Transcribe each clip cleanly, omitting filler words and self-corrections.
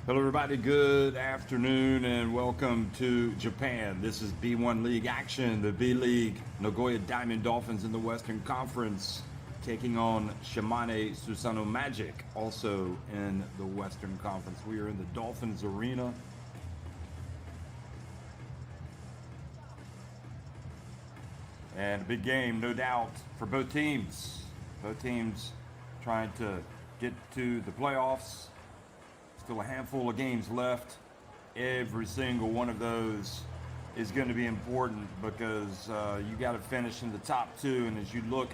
Hello everybody, good afternoon and welcome to Japan. This is B1 League action. The B.LEAGUE Nagoya Diamond Dolphins in the Western Conference taking on SHIMANE SUSANOO Magic, also in the Western Conference. We are in the Dolphins arena. And a big game, no doubt, for both teams. Both teams trying to get to the playoffs. Still a handful of games left. Every single one of those is going to be important because you got to finish in the top two. And as you look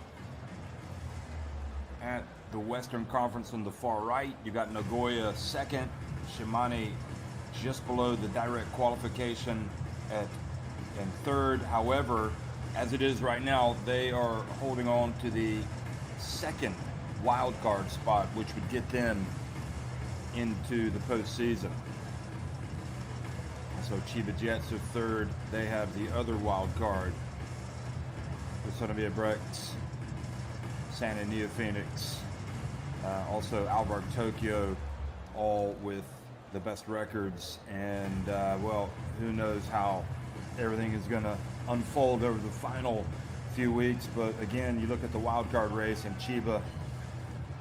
at the Western Conference on the far right, you got Nagoya second, SHIMANE just below the direct qualification in third. However, as it is right now, they are holding on to the second wild card spot, which would get them into the postseason. So Chiba Jets are third. They have the other wild card. SUSANOO Brex, Santa Neo Phoenix, also Albark Tokyo, all with the best records. And well, who knows how everything is going to unfold over the final few weeks. But again, you look at the wild card race and Chiba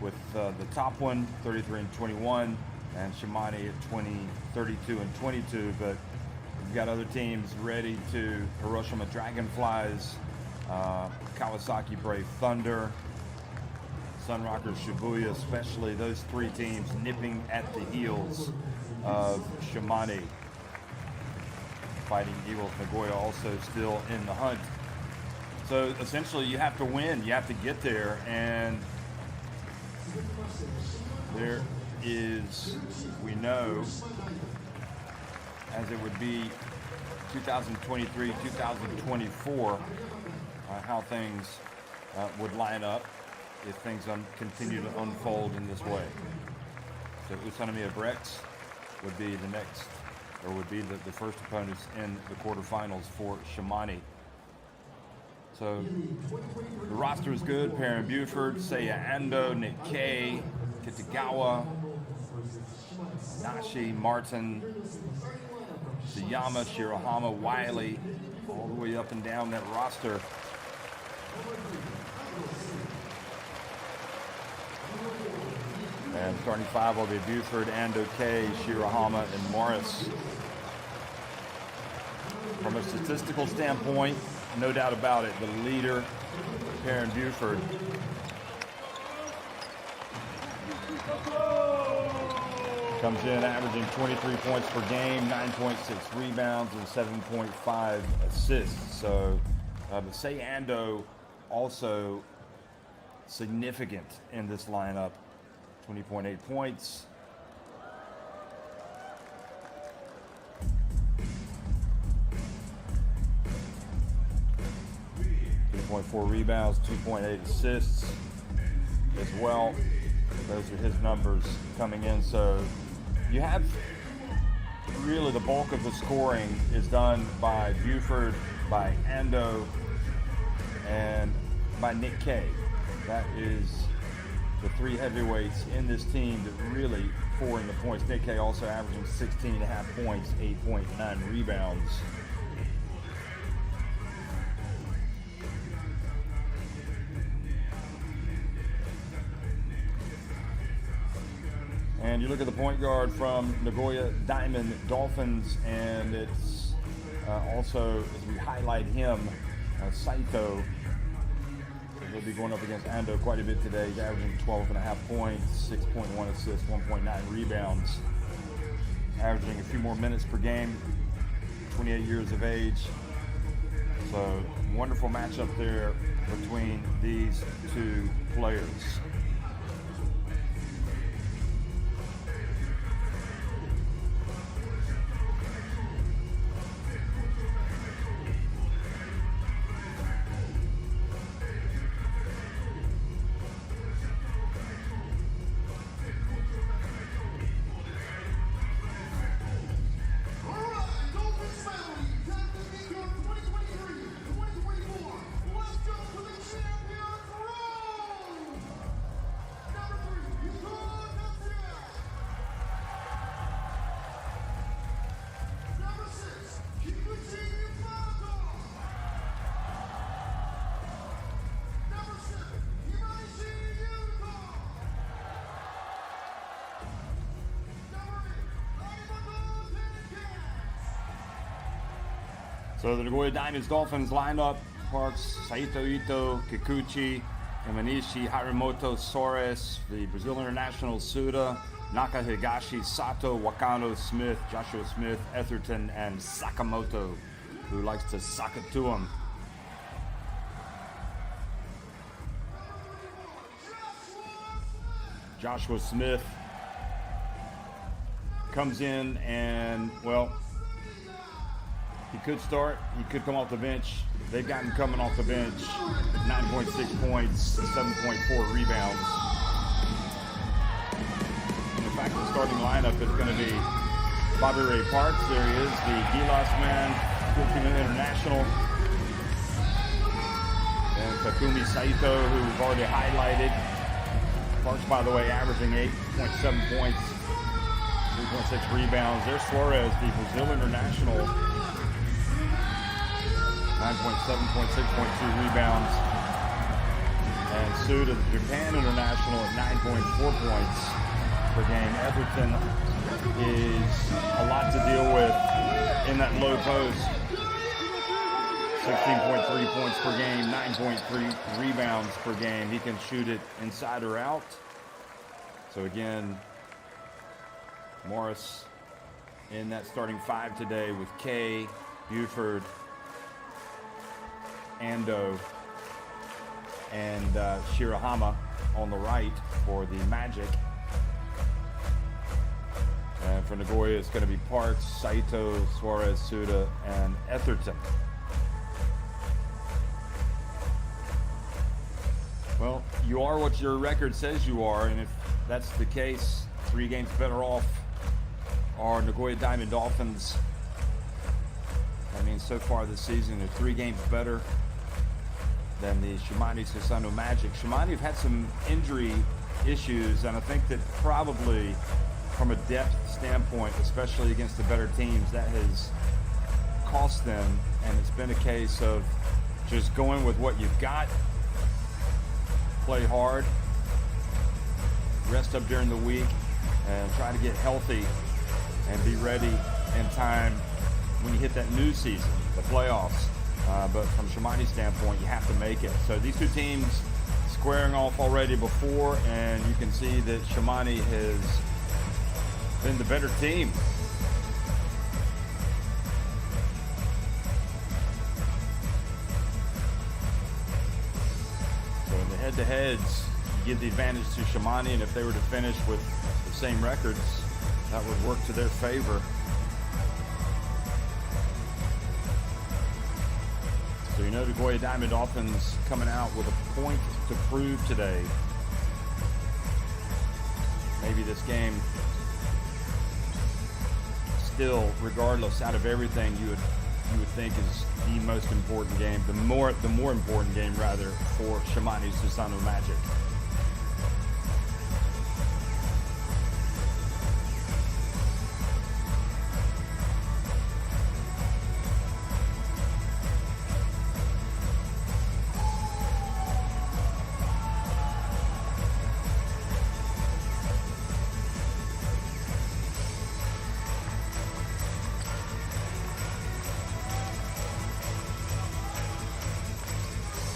with the top one, 33-21, and SHIMANE at 32-22. But you've got other teams ready to, Hiroshima Dragonflies, Kawasaki Brave Thunder, Sunrockers Shibuya, especially those three teams nipping at the heels of SHIMANE. Fighting Eagles Nagoya also still in the hunt. So essentially you have to win, you have to get there, and there is, we know, as it would be 2023, 2024, how things would line up if things continue to unfold in this way. So SUSANOO Brex would be the next, or would be the first opponents in the quarterfinals for SHIMANE. So the roster is good. Perrin Buford, Seiya Ando, Nick Kay, Kitagawa, Nashi, Martin, Tsuyama, Shirahama, Wiley, all the way up and down that roster. And starting five will be Buford, Ando, Kay, Shirahama, and Morris. From a statistical standpoint, no doubt about it, the leader, Perrin Buford, comes in averaging 23 points per game, 9.6 rebounds, and 7.5 assists. So, but Seiya Ando also significant in this lineup, 20.8 points. 2.4 rebounds, 2.8 assists as well. Those are his numbers coming in. So you have really the bulk of the scoring is done by Buford, by Ando, and by Nick Kay. That is the three heavyweights in this team that really pour in the points. Nick Kay also averaging 16.5 points, 8.9 rebounds. And you look at the point guard from Nagoya Diamond Dolphins, and it's also, as we highlight him, Saito. He'll be going up against Ando quite a bit today. He's averaging 12.5 points, 6.1 assists, 1.9 rebounds. Averaging a few more minutes per game, 28 years of age. So, wonderful matchup there between these two players. So the Nagoya Diamonds Dolphins lineup: Parks, Saito Ito, Kikuchi, Imanishi, Harimoto, Soares, the Brazil international Suda, Naka Higashi, Sato, Wakano, Smith, Joshua Smith, Etherton, and Sakamoto, who likes to sock it to him. Joshua Smith comes in and, well, he could start, he could come off the bench. They've got him coming off the bench, 9.6 points, 7.4 rebounds. And in fact, the starting lineup is going to be Bobby Ray Parks. There he is, the D-Loss man, school team international. And Takumi Saito, who we've already highlighted. Parks, by the way, averaging 8.7 points, 3.6 rebounds. There's Suarez, the Brazil international, 9.7 points, 6.2 rebounds. And Suda, the Japan international, at 9.4 points per game. Etherton is a lot to deal with in that low post. 16.3 points per game, 9.3 rebounds per game. He can shoot it inside or out. So again, Morris in that starting five today with Kay, Buford, Ando, and Shirahama on the right for the Magic. And for Nagoya, it's going to be Parks, Saito, Suarez, Suda, and Etherton. Well, you are what your record says you are, and if that's the case, 3 games better off are Nagoya Diamond Dolphins. I mean, so far this season, they're 3 games better than the Shimane Susanoo Magic. Shimane have had some injury issues, and I think that probably from a depth standpoint, especially against the better teams, that has cost them, and it's been a case of just going with what you've got. Play hard, rest up during the week, and try to get healthy and be ready in time when you hit that new season, the playoffs. But from Shimane's standpoint, you have to make it. So these two teams squaring off already before, and you can see that Shimane has been the better team. Head-to-heads, you give the advantage to Shimane, and if they were to finish with the same records, that would work to their favor. So you know the Nagoya Diamond Dolphins coming out with a point to prove today. Maybe this game still, regardless, out of everything, you would think is the most important game, the more important game rather, for Shimane Susanoo Magic.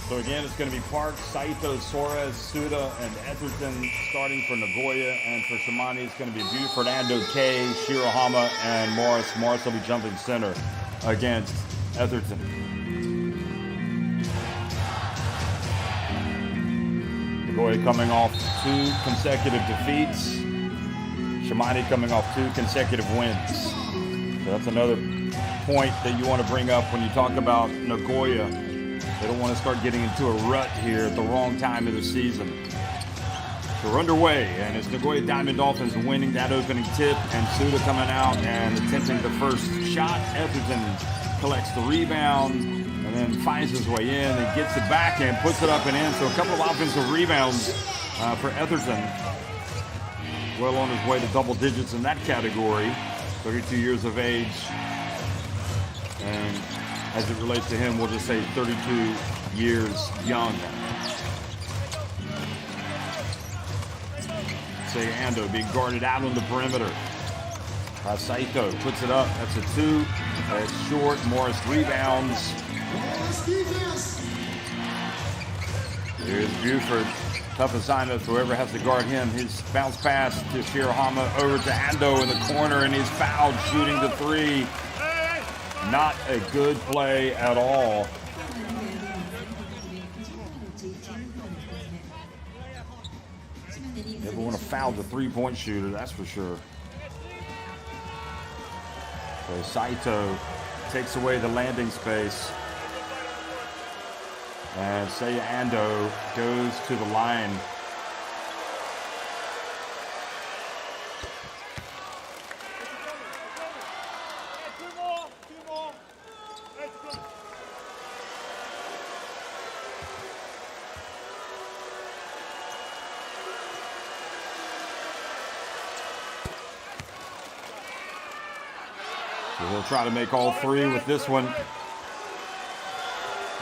So again, it's going to be Parks, Saito, Suarez, Suda, and Etherton starting for Nagoya. And for Shimane, it's going to be Buford, Ando, Kay, Shirahama, and Morris. Morris will be jumping center against Etherton. Nagoya coming off 2 consecutive defeats. Shimane coming off 2 consecutive wins. So that's another point that you want to bring up when you talk about Nagoya. They don't want to start getting into a rut here at the wrong time of the season. So we're underway, and it's Nagoya Diamond Dolphins winning that opening tip, and Suda coming out and attempting the first shot. Etherton collects the rebound and then finds his way in and gets it back and puts it up and in. So a couple of offensive rebounds for Etherton. Well on his way to double digits in that category. 32 years of age. And as it relates to him, we'll just say 32 years young. Say Ando being guarded out on the perimeter. Saito puts it up. That's a 2. It's short. Morris rebounds. Here's Buford. Tough assignment for whoever has to guard him. His bounce pass to Shirahama over to Ando in the corner, and he's fouled shooting the 3. Not a good play at all. Never want to foul the 3-point shooter, that's for sure. So Saito takes away the landing space. And Seiya Ando goes to the line. So he'll try to make all 3 with this one.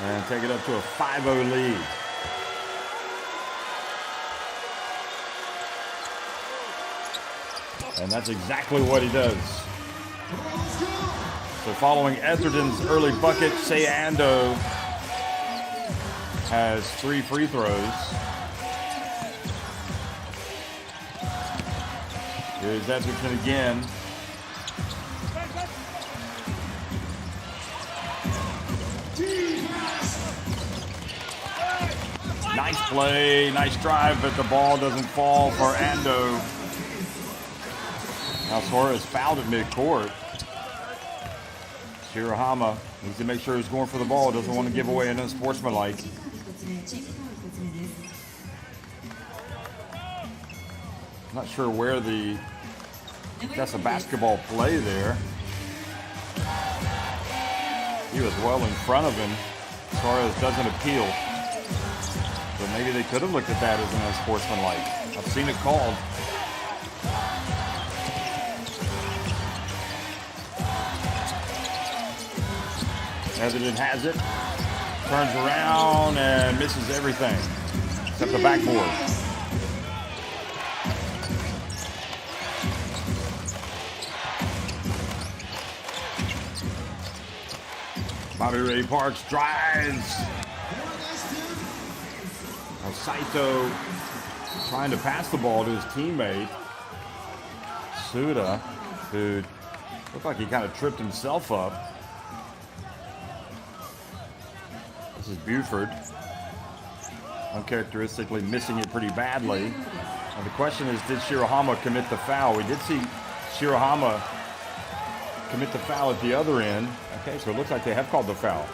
And take it up to a 5-0 lead. And that's exactly what he does. So following Etherton's early bucket, Seiya Ando has 3 free throws. Here's Etherton again. Nice play, nice drive, but the ball doesn't fall for Ando. Now Suarez fouled at midcourt. Shirahama needs to make sure he's going for the ball. Doesn't want to give away an unsportsmanlike. Not sure where that's a basketball play there. He was well in front of him. Suarez doesn't appeal. So maybe they could have looked at that as an unsportsmanlike. I've seen it called. Etherton has it. Turns around and misses everything except the backboard. Bobby Ray Parks drives. Saito trying to pass the ball to his teammate, Suda, who looked like he kind of tripped himself up. This is Buford, uncharacteristically missing it pretty badly. And the question is, did Shirahama commit the foul? We did see Shirahama commit the foul at the other end. Okay, so it looks like they have called the foul.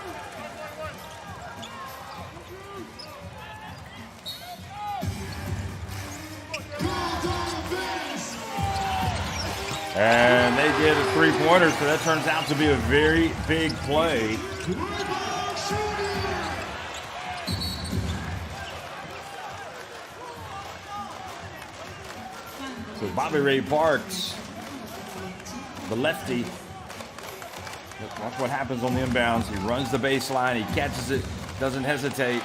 And they did a 3-pointer, so that turns out to be a very big play. So Bobby Ray Parks, the lefty, watch what happens on the inbounds. He runs the baseline, he catches it, doesn't hesitate.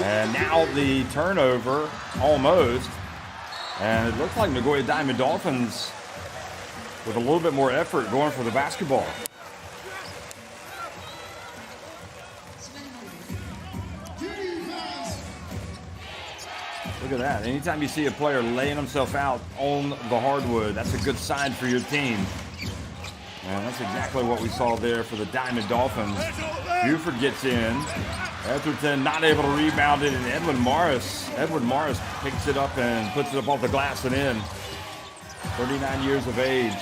And now the turnover, almost. And it looks like Nagoya Diamond Dolphins with a little bit more effort going for the basketball. Look at that. Anytime you see a player laying himself out on the hardwood, that's a good sign for your team. And that's exactly what we saw there for the Diamond Dolphins. Buford gets in. Etherton not able to rebound it, and Edwin Morris picks it up and puts it up off the glass and in. 39 years of age.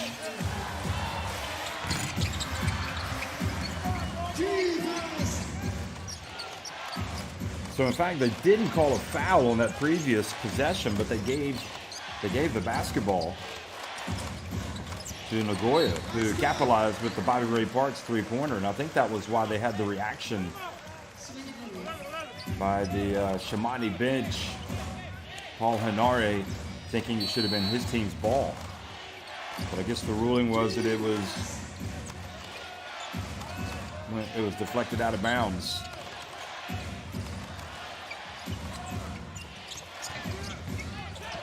So in fact, they didn't call a foul on that previous possession, but they gave the basketball to Nagoya to capitalize with the Bobby Ray Parks 3-pointer, and I think that was why they had the reaction by the Shimane bench, Paul Henare, thinking it should have been his team's ball. But I guess the ruling was that it was deflected out of bounds.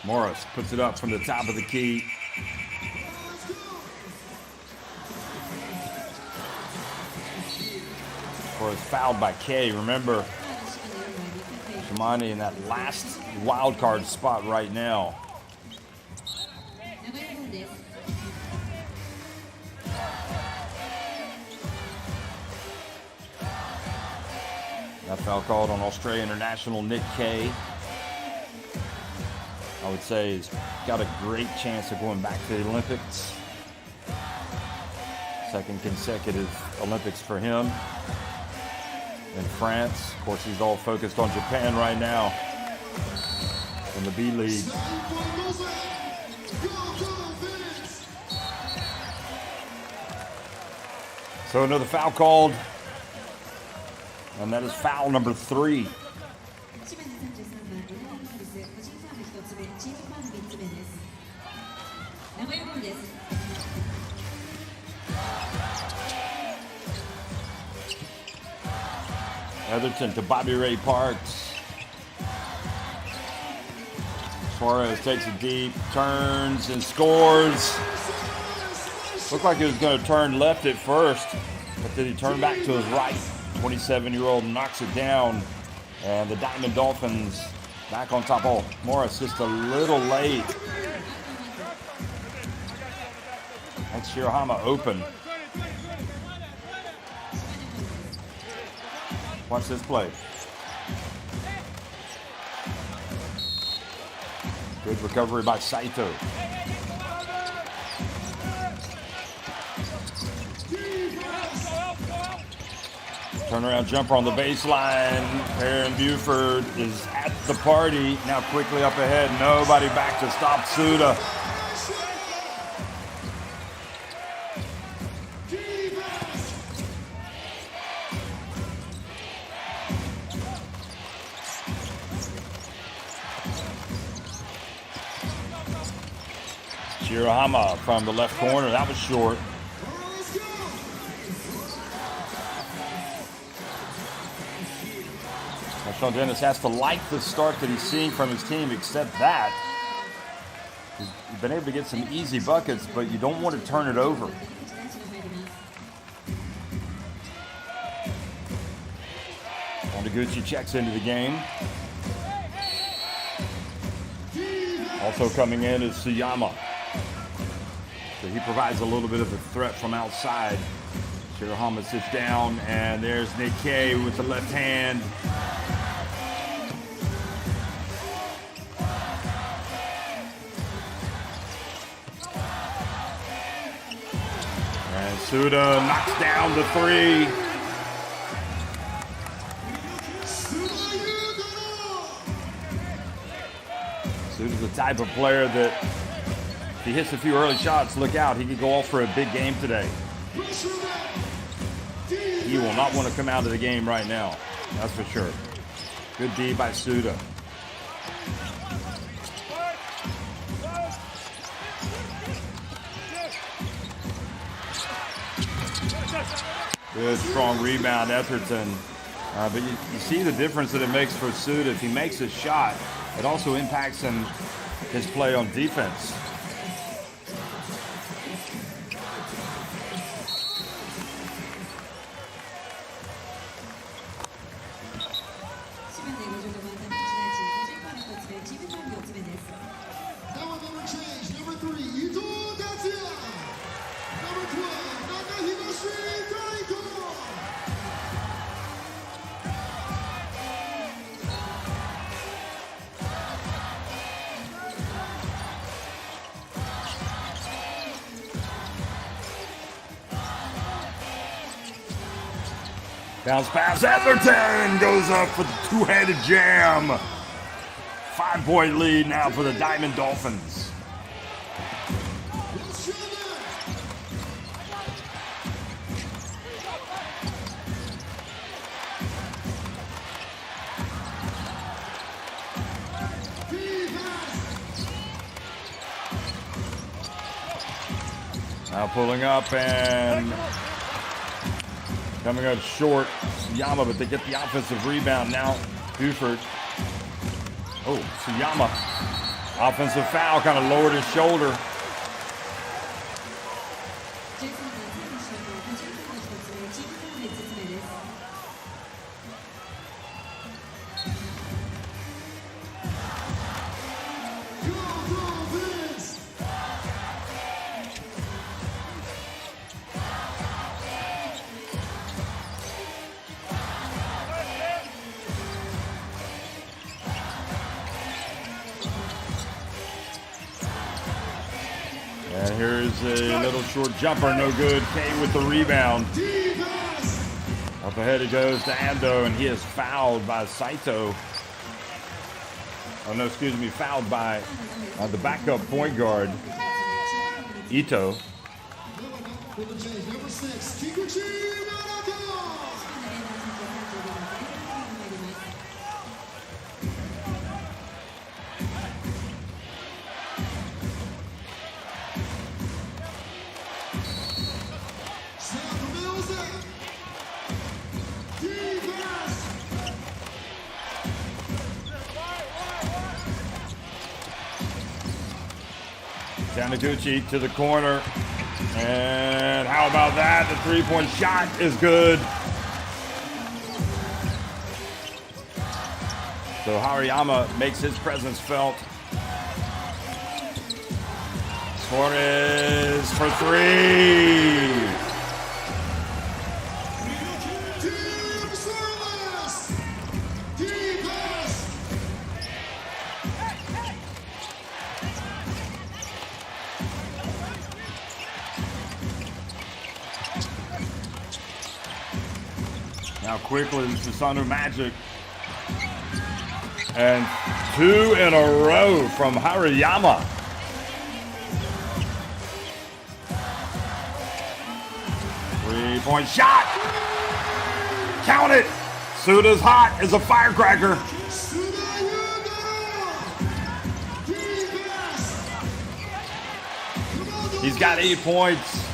Morris puts it up from the top of the key. Morris fouled by K. Remember, Shimane in that last wild card spot right now. That foul called on Australian international Nick K. I would say he's got a great chance of going back to the Olympics. Second consecutive Olympics for him in France. Of course, he's all focused on Japan right now in the B.LEAGUE. So another foul called, and that is foul number 3. Etherton to Bobby Ray Parks. Suarez takes it deep, turns and scores. Looked like he was going to turn left at first, but then he turned back to his right. 27-year-old knocks it down, and the Diamond Dolphins back on top. Oh, Morris just a little late. That's Shirahama open. Watch this play. Good recovery by Saito. Turnaround jumper on the baseline. Aaron Buford is at the party. Now quickly up ahead. Nobody back to stop Suda. Shirahama from the left corner. That was short. Sean Dennis has to like the start that he's seeing from his team, except that he's been able to get some easy buckets, but you don't want to turn it over. Ondeguchi checks into the game. Also coming in is Suyama. So he provides a little bit of a threat from outside. Shirahama sits down, and there's Nick K with the left hand. And Suda knocks down the 3. Suda's the type of player that if he hits a few early shots, look out, he could go off for a big game today. He will not want to come out of the game right now, that's for sure. Good D by Suda. Good strong rebound, Etherton. But you see the difference that it makes for Suda. If he makes a shot, it also impacts his play on defense. Bounce pass, Etherton goes up for the two-handed jam. 5-point lead now for the Diamond Dolphins. Now pulling up and coming up short, Suyama, but they get the offensive rebound now. Buford. Oh, Suyama Offensive foul, kind of lowered his shoulder. And here's a little short jumper, no good. K with the rebound. Up ahead it goes to Ando, and he is fouled by Saito. Oh no, excuse me, fouled by the backup point guard, Ito. Taniguchi to the corner. And how about that? The three-point shot is good. So Hariyama makes his presence felt. Suarez for three. Now quickly, the SUSANOO Magic. And two in a row from Hariyama. Three-point shot. Count it. Suda's hot as a firecracker. He's got 8 points.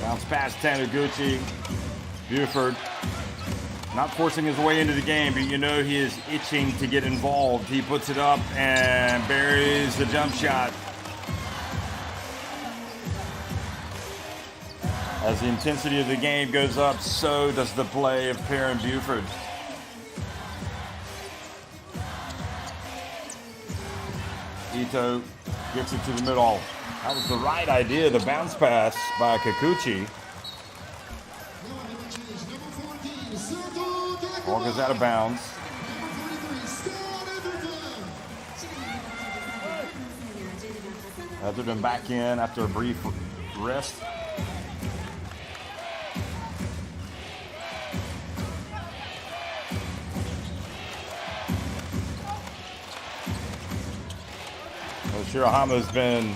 Bounce past Taniguchi. Buford not forcing his way into the game, but you know he is itching to get involved. He puts it up and buries the jump shot. As the intensity of the game goes up, so does the play of Perrin Buford. Ito gets it to the middle. That was the right idea, the bounce pass by Kikuchi. Ball goes out of bounds. Etherton back in after a brief rest. Well, Shirahama's been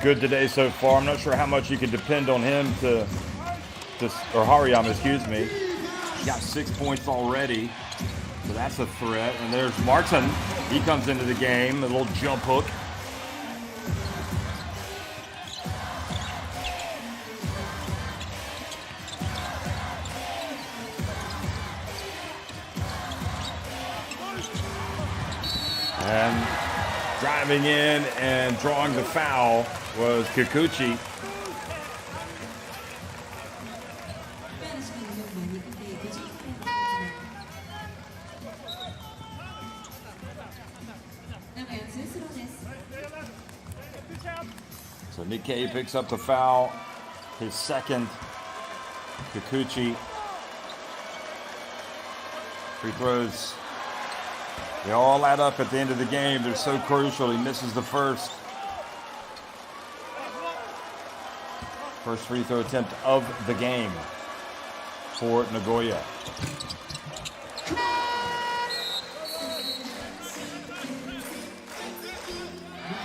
good today so far. I'm not sure how much you can depend on him or Hariyama, excuse me. He got 6 points already, so that's a threat. And there's Martin. He comes into the game, a little jump hook. And driving in and drawing the foul was Kikuchi. So Nikkei picks up the foul, his second. Kikuchi. Free throws. They all add up at the end of the game. They're so crucial. He misses the first. First free throw attempt of the game for Nagoya.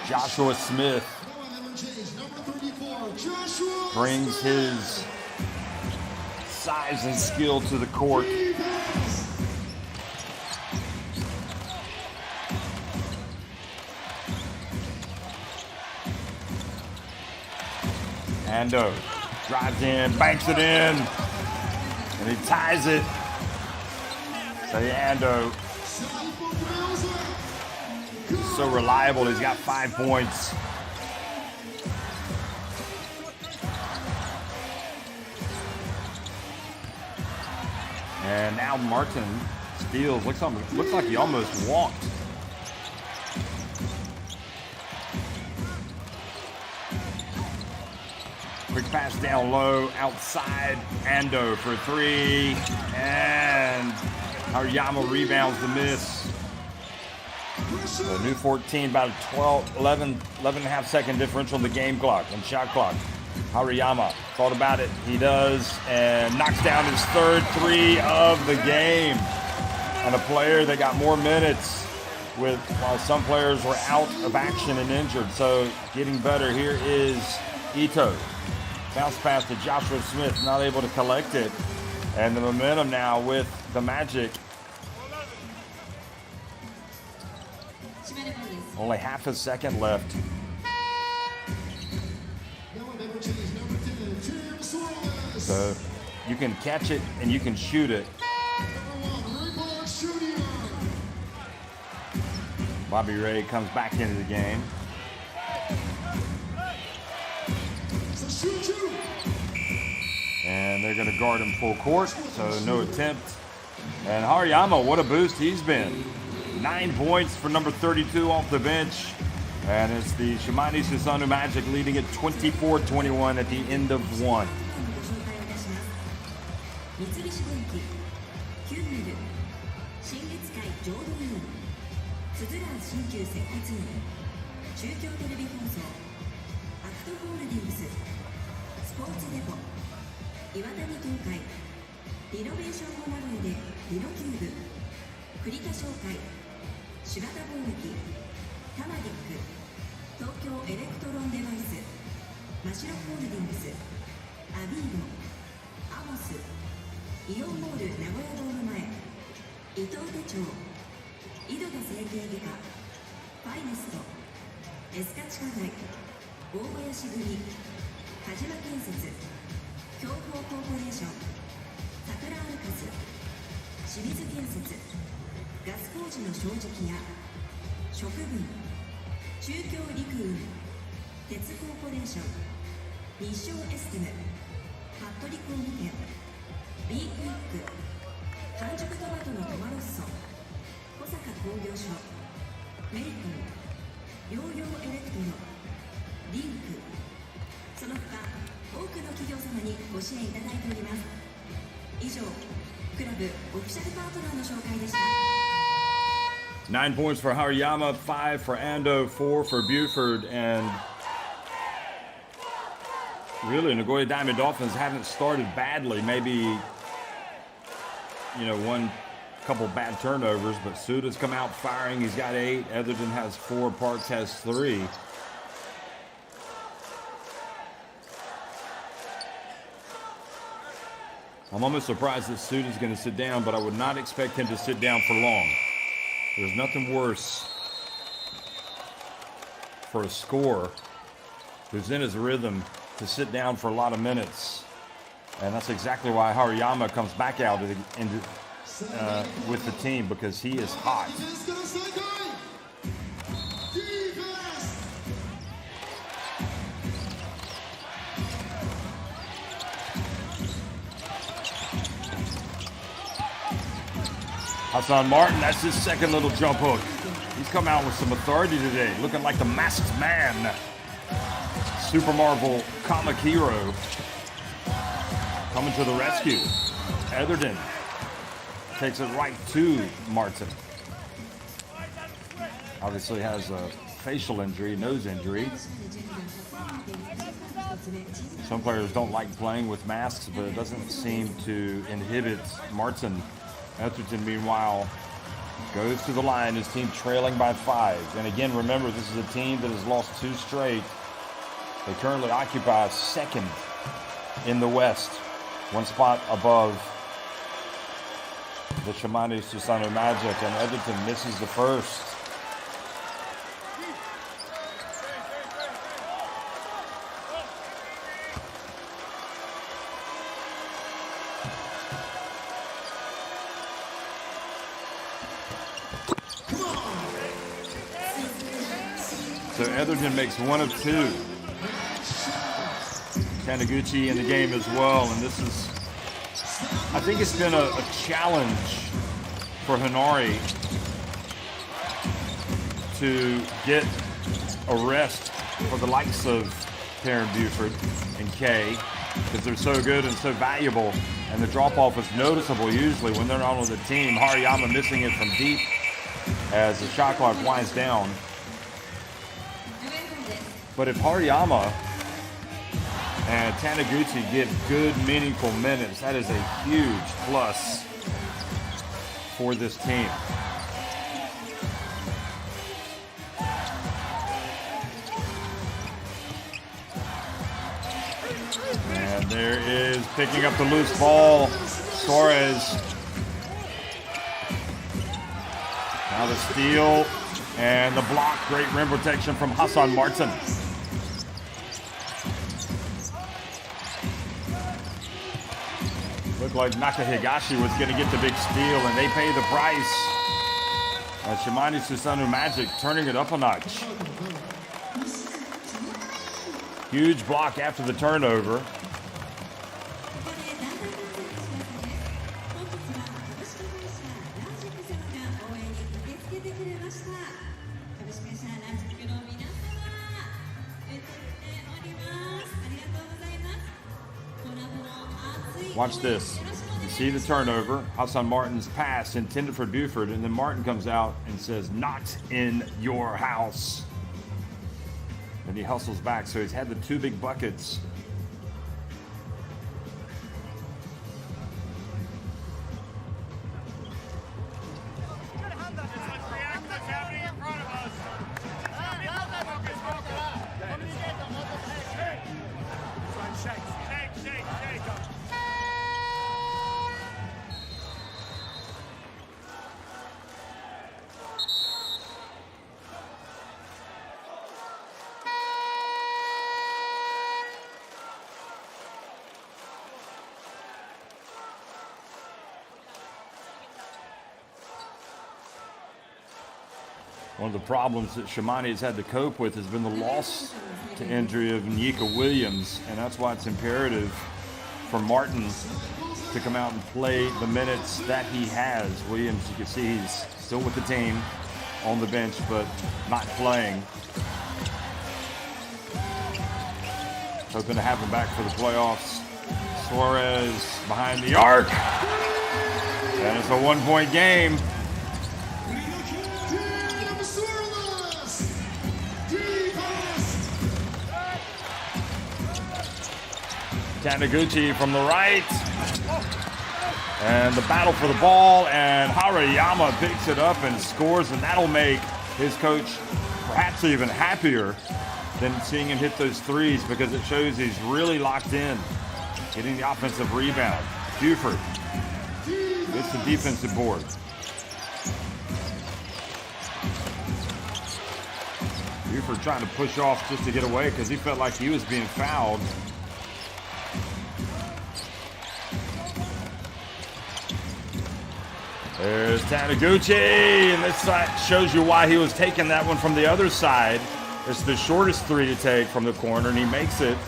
Joshua Smith brings his size and skill to the court. Ando drives in, banks it in, and he ties it. Say Ando. just so reliable. He's got 5 points. And now Martin steals. Looks like he almost walked. Quick pass down low, outside. Ando for 3. And Hariyama rebounds the miss. So new 14, about a 11 and a half second differential in the game clock and shot clock. Hariyama thought about it. He does, and knocks down his third 3 of the game. And a player that got more minutes while some players were out of action and injured. So getting better. Here is Ito. Bounce pass to Joshua Smith, not able to collect it. And the momentum now with the Magic. Only half a second left. So you can catch it and you can shoot it. Bobby Ray comes back into the game. And they're going to guard him full court, so no attempt. And Hariyama, what a boost he's been. 9 points for number 32 off the bench. And it's the Shimane SUSANOO Magic leading at 24-21 at the end of 1. Nine points for Hariyama, 5 for Ando, 4 for Buford, and really Nagoya Diamond Dolphins haven't started badly. Maybe, one couple bad turnovers, but Suda's come out firing. He's got 8. Etherton has 4. Parks has 3. I'm almost surprised that Suda's going to sit down, but I would not expect him to sit down for long. There's nothing worse for a scorer who's in his rhythm to sit down for a lot of minutes. And that's exactly why Hariyama comes back out with the team, because he is hot. Hassan Martin, that's his second little jump hook. He's come out with some authority today, looking like the masked man. Super Marvel comic hero coming to the rescue. Etherton takes it right to Martin. Obviously has a facial injury, nose injury. Some players don't like playing with masks, but it doesn't seem to inhibit Martin. Etherton, meanwhile, goes to the line. His team trailing by 5. And again, remember, this is a team that has lost 2 straight. They currently occupy 2nd in the West, 1 spot above the Shimane SUSANOO Magic, and Etherton misses the first. So Etherton makes 1 of 2. Taniguchi in the game as well, and this is, I think it's been a challenge for Hinari to get a rest for the likes of Taryn Buford and Kay, because they're so good and so valuable, and the drop-off is noticeable usually when they're not on the team. Hariyama missing it from deep as the shot clock winds down. But if Hariyama and Taniguchi get good, meaningful minutes, that is a huge plus for this team. And there is picking up the loose ball, Suarez. Now the steal and the block, great rim protection from Hassan Martin. Looked like Nakahigashi was going to get the big steal, and they pay the price. Shimane Susanoo Magic turning it up a notch. Huge block after the turnover. Watch this. You see the turnover. Hassan Martin's pass intended for Buford, and then Martin comes out and says, "Not in your house." And he hustles back, so he's had the 2 big buckets. One of the problems that Shimane has had to cope with has been the loss to injury of Nyika Williams, and that's why it's imperative for Martin to come out and play the minutes that he has. Williams, you can see he's still with the team on the bench, but not playing. Hoping to have him back for the playoffs. Suarez behind the arc, and it's a 1-point game. Taniguchi from the right, and the battle for the ball, and Hariyama picks it up and scores, and that'll make his coach perhaps even happier than seeing him hit those threes, because it shows he's really locked in, getting the offensive rebound. Buford gets the defensive board. Buford trying to push off just to get away because he felt like he was being fouled. There's Taniguchi, and this side shows you why he was taking that one from the other side. It's the shortest 3 to take from the corner, and he makes it.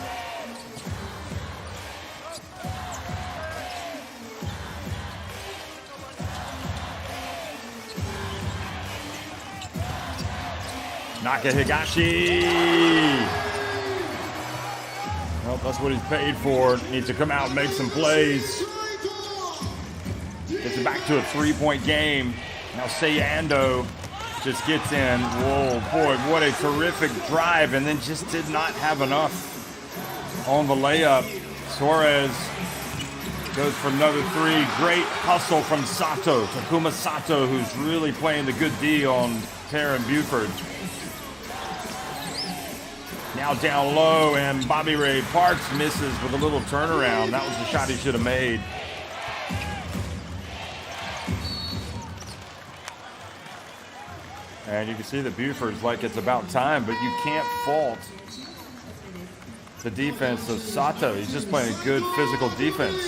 Nakahigashi. Well, that's what he's paid for. Needs to come out and make some plays. Gets it back to a 3-point game. Now Sayando just gets in. Whoa, boy, what a terrific drive, and then just did not have enough on the layup. Suarez goes for another 3. Great hustle from Sato, Takuma Sato, who's really playing the good D on Taryn Buford. Now down low, and Bobby Ray Parks misses with a little turnaround. That was the shot he should have made. And you can see that Buford's like it's about time, but you can't fault the defense of Sato. He's just playing good physical defense.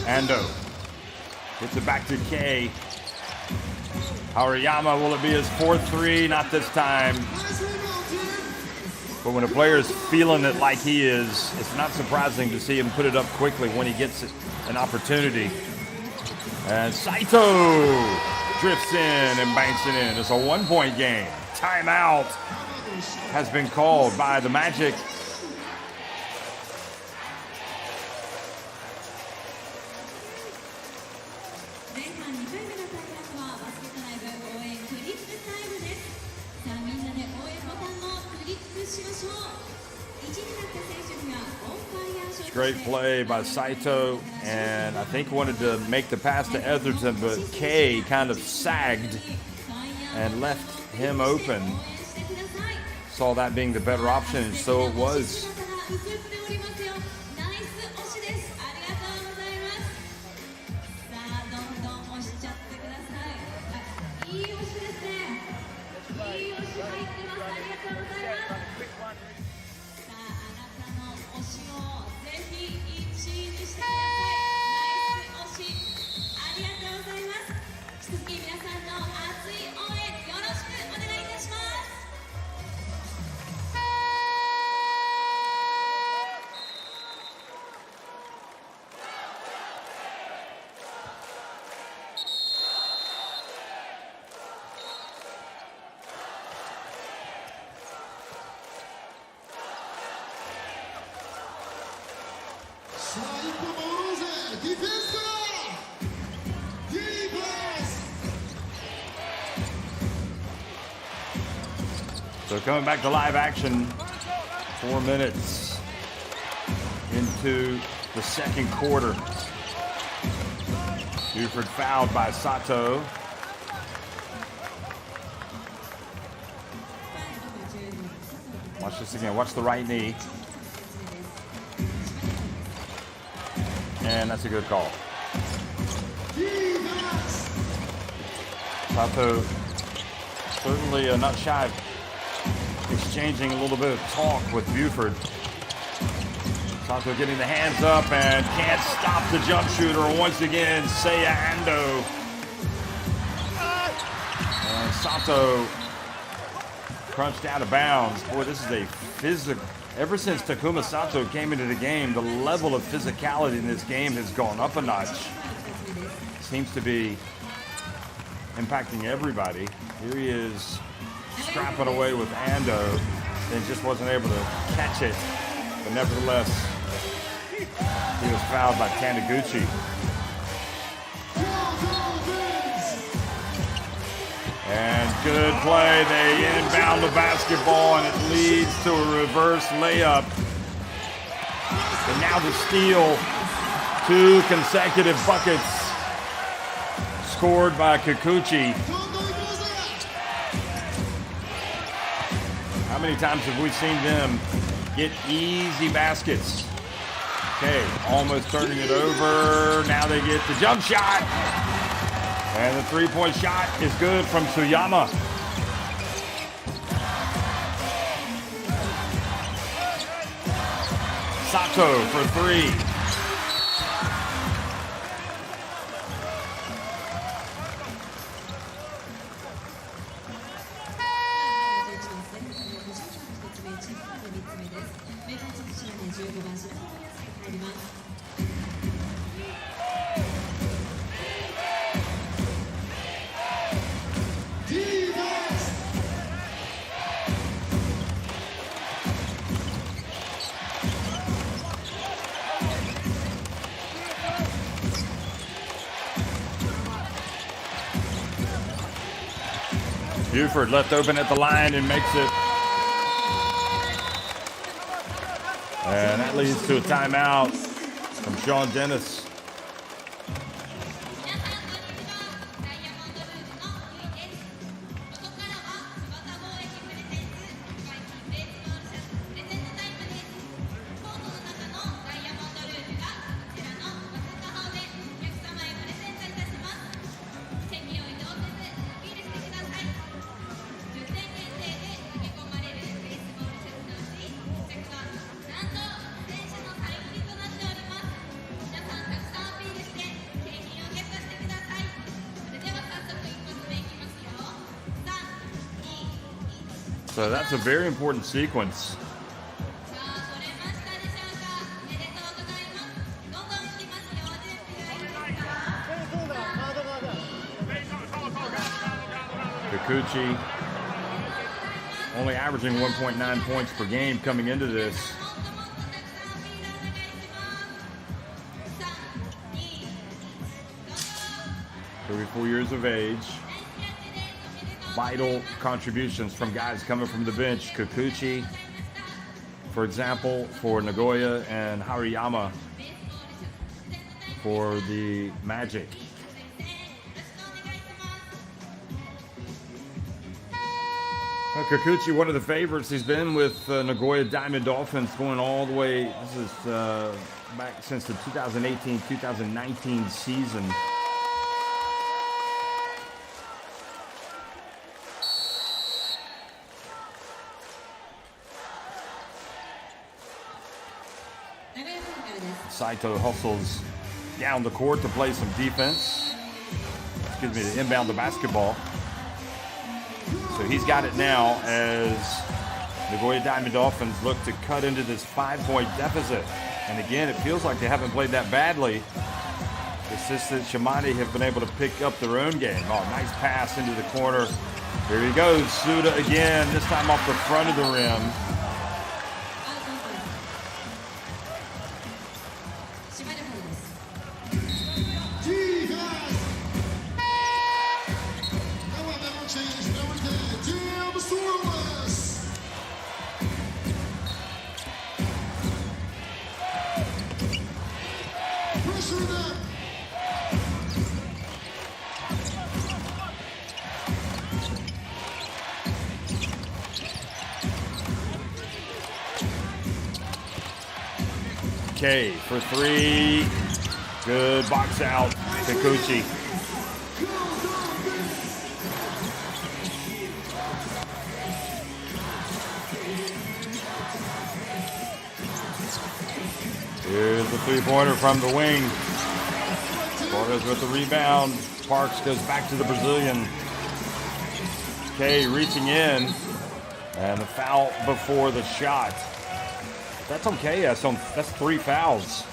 Ando gets it back to K. Hariyama, will it be his 4-3? Not this time. But when a player is feeling it like he is, it's not surprising to see him put it up quickly when he gets an opportunity. And Saito drifts in and banks it in. It's a 1-point game. Timeout has been called by the Magic. Great play by Saito, and I think wanted to make the pass to Etherton, but K kind of sagged and left him open. Saw that being the better option, and so it was. So coming back to live action, 4 minutes into the second quarter. Buford fouled by Sato. Watch this again, watch the right knee. And that's a good call. Sato certainly not shy of exchanging a little bit of talk with Buford. Sato getting the hands up and can't stop the jump shooter once again, Seiya Ando. And Sato crunched out of bounds. Boy, this is a physical. Ever since Takuma Sato came into the game, the level of physicality in this game has gone up a notch. Seems to be impacting everybody. Here he is scrapping away with Ando and just wasn't able to catch it. But nevertheless, he was fouled by Taniguchi. And good play. They inbound the basketball and it leads to a reverse layup. And now the steal. 2 consecutive buckets scored by Kikuchi. How many times have we seen them get easy baskets? Okay, almost turning it over. Now they get the jump shot. And the 3-point shot is good from Tsuyama. Sato for 3. Buford left open at the line and makes it. And that leads to a timeout from Sean Dennis. So that's a very important sequence. Kikuchi only averaging 1.9 points per game coming into this. "34 years of age. Vital contributions from guys coming from the bench. Kikuchi, for example, for Nagoya, and Hariyama for the Magic. Kikuchi, one of the favorites. He's been with Nagoya Diamond Dolphins going all the way. This is back since the 2018-2019 season. Saito hustles down the court to play some defense. Excuse me, to inbound the basketball. So he's got it now as Nagoya Diamond Dolphins look to cut into this 5-point deficit. And again, it feels like they haven't played that badly. It's just that Shimane have been able to pick up their own game. Oh, nice pass into the corner. Here he goes, Suda again, this time off the front of the rim. K for three. Good box out. Kikuchi. Here's the three-pointer from the wing. Flores with the rebound. Parks goes back to the Brazilian. K reaching in. And the foul before the shot. That's okay. That's 3 fouls.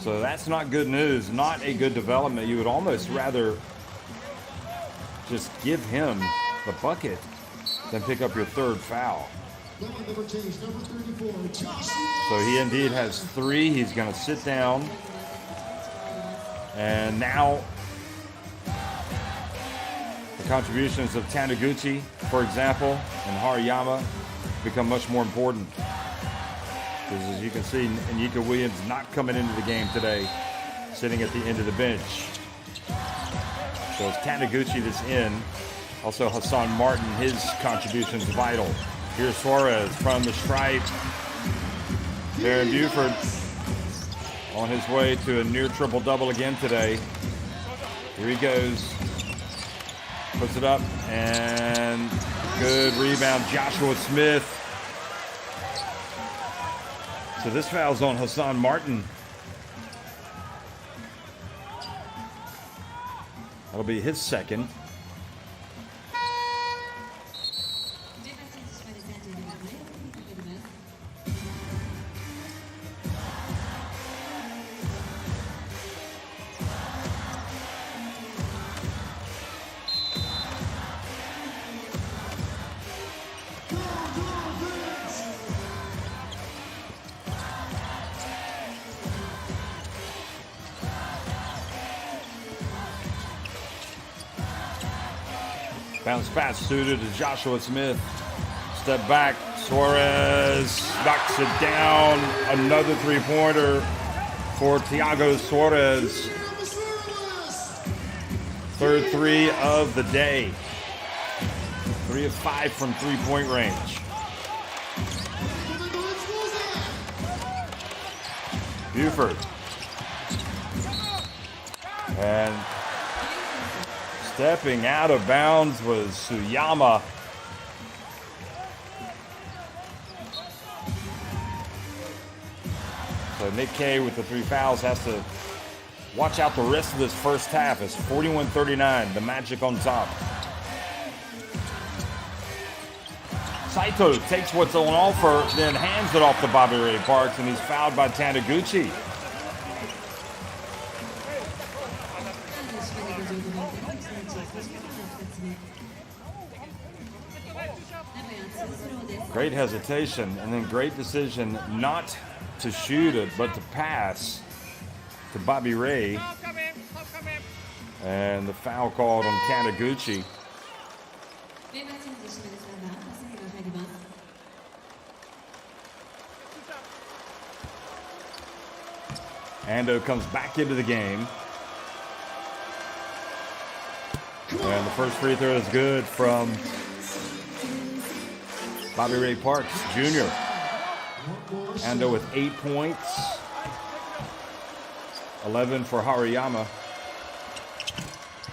So that's not good news. Not a good development. You would almost rather just give him the bucket than pick up your third foul. So he indeed has 3. He's going to sit down. And now the contributions of Taniguchi, for example, and Hariyama become much more important. Because as you can see, Inyika Williams not coming into the game today, sitting at the end of the bench. So it's Taniguchi that's in. Also Hassan Martin, his contributions vital. Here's Suarez from the stripe. Darren Buford on his way to a near triple-double again today. Here he goes. Puts it up, and good rebound, Joshua Smith. So this foul's on Hassan Martin. That'll be his second. Bounce pass suited to Joshua Smith. Step back. Suarez knocks it down. Another three-pointer for Thiago Suarez. Third 3 of the day. 3 of 5 from three-point range. Buford. And stepping out of bounds was Suyama. So Nick K with the 3 fouls has to watch out the rest of this first half. It's 41-39, the Magic on top. Saito takes what's on offer, then hands it off to Bobby Ray Parks, and he's fouled by Taniguchi. Great hesitation, and then great decision not to shoot it, but to pass to Bobby Ray. And the foul called on Taniguchi. Ando comes back into the game. And the first free throw is good from Bobby Ray Parks, Jr. Ando with 8 points. 11 for Hariyama.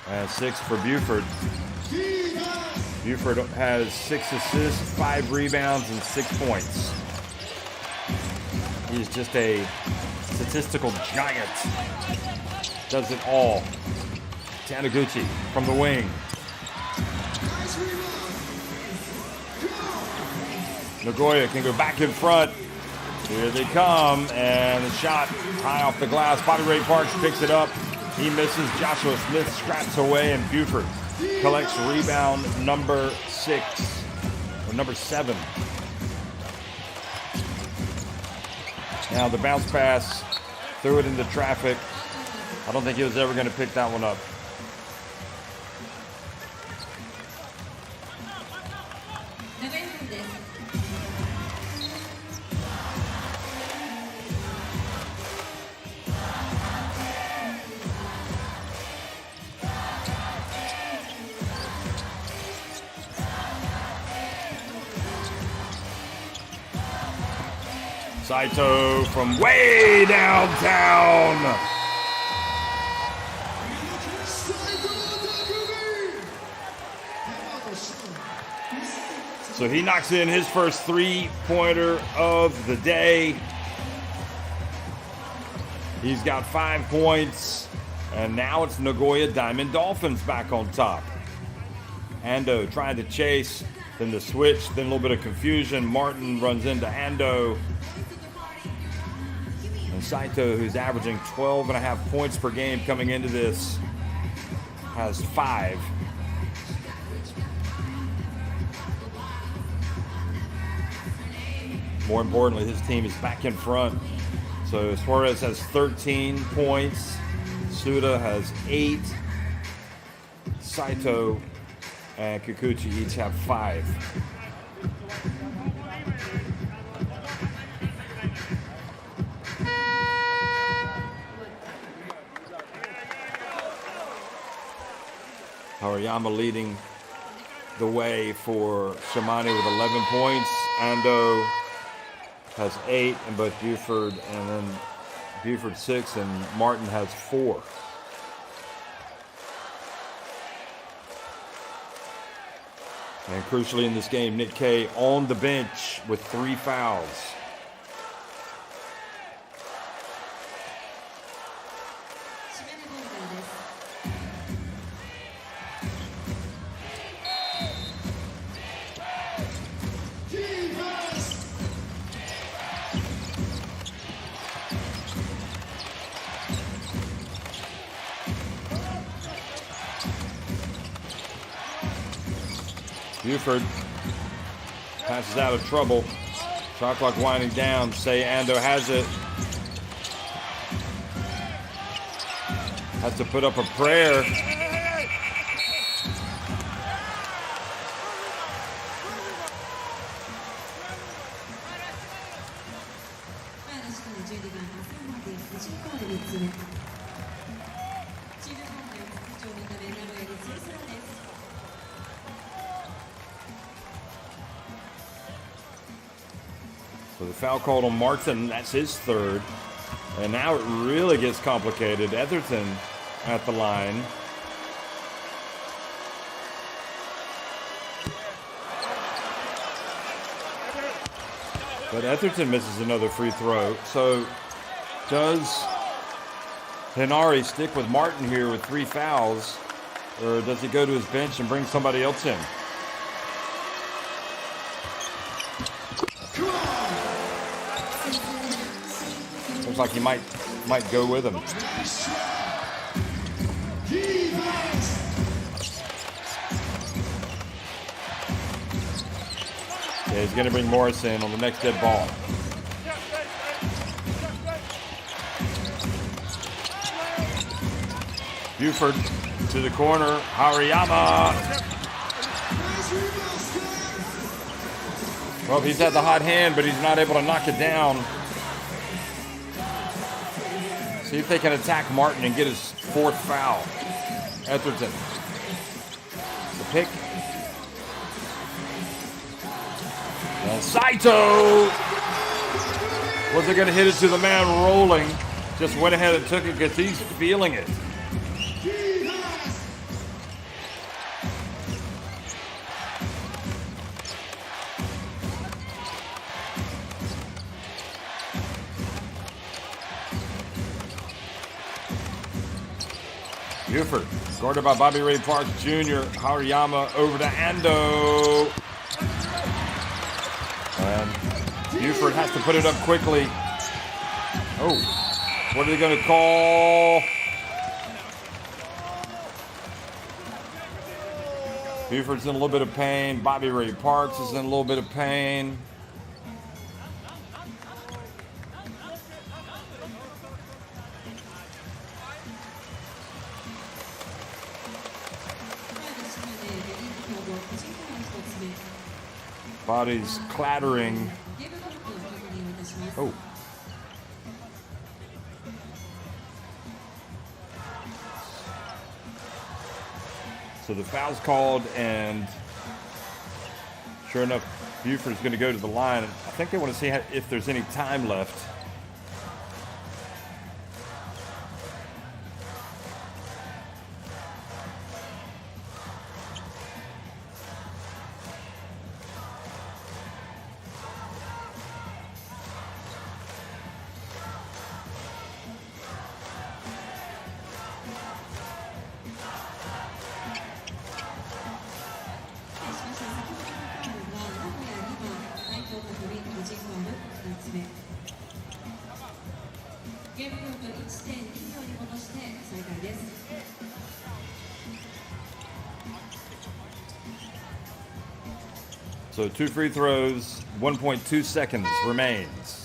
And 6 for Buford. Buford has 6 assists, 5 rebounds, and 6 points. He's just a statistical giant. Does it all. Taniguchi from the wing. Nagoya can go back in front. Here they come, and the shot high off the glass. Bobby Ray Parks picks it up. He misses. Joshua Smith scraps away, and Buford collects rebound number 6, or number 7. Now the bounce pass, threw it into traffic. I don't think he was ever going to pick that one up. Saito from way downtown. So he knocks in his first three-pointer of the day. He's got 5 points, and now it's Nagoya Diamond Dolphins back on top. Ando trying to chase, then the switch, then a little bit of confusion. Martin runs into Ando. And Saito, who's averaging 12.5 points per game coming into this, has 5. More importantly, his team is back in front. So Suarez has 13 points. Suda has 8. Saito and Kikuchi each have 5. Hariyama leading the way for Shimane with 11 points. Ando has 8, and both Buford and then Buford 6, and Martin has 4. And crucially in this game, Nick Kay on the bench with 3 fouls. Buford passes out of trouble. Shot clock winding down. Say Ando has it. Has to put up a prayer. So the foul called on Martin, that's his 3rd. And now it really gets complicated. Etherton at the line. But Etherton misses another free throw. So does Hinari stick with Martin here with 3 fouls? Or does he go to his bench and bring somebody else in? Looks like he might go with him. Yeah, he's going to bring Morris in on the next dead ball. Buford to the corner. Hariyama. Well, he's had the hot hand, but he's not able to knock it down. See if they can attack Martin and get his 4th foul. Etherton. The pick. And Saito. Was it going to hit it to the man rolling? Just went ahead and took it because he's feeling it. Buford, guarded by Bobby Ray Parks Jr. Hariyama over to Ando. And Buford has to put it up quickly. Oh, what are they going to call? Buford's in a little bit of pain. Bobby Ray Parks is in a little bit of pain. Body's clattering. Oh. So the foul's called, and sure enough, Buford's going to go to the line. I think they want to see if there's any time left. So 2 free throws, 1.2 seconds remains.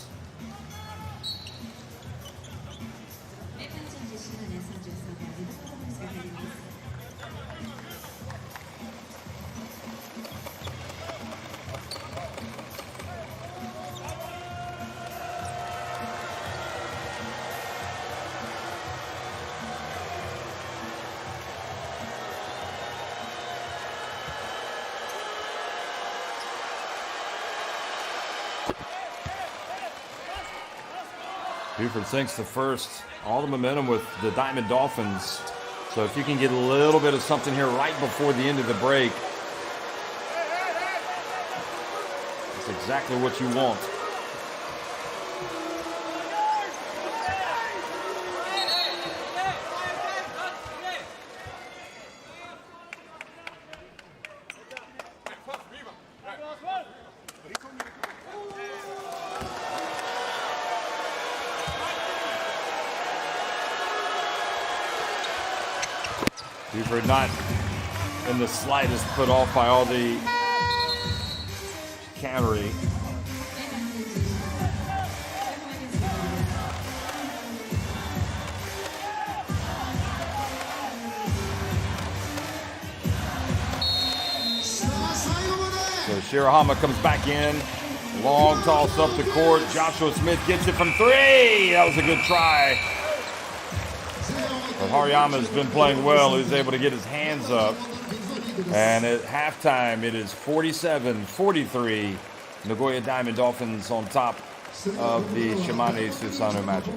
Buford sinks the first. All the momentum with the Diamond Dolphins. So if you can get a little bit of something here right before the end of the break, that's exactly what you want. Buford not in the slightest put off by all the countering. So Shirahama comes back in. Long toss up the court. Joshua Smith gets it from 3. That was a good try. But Hariyama's been playing well. He's able to get his hands up. And at halftime, it is 47-43. Nagoya Diamond Dolphins on top of the Shimane Susanoo Magic.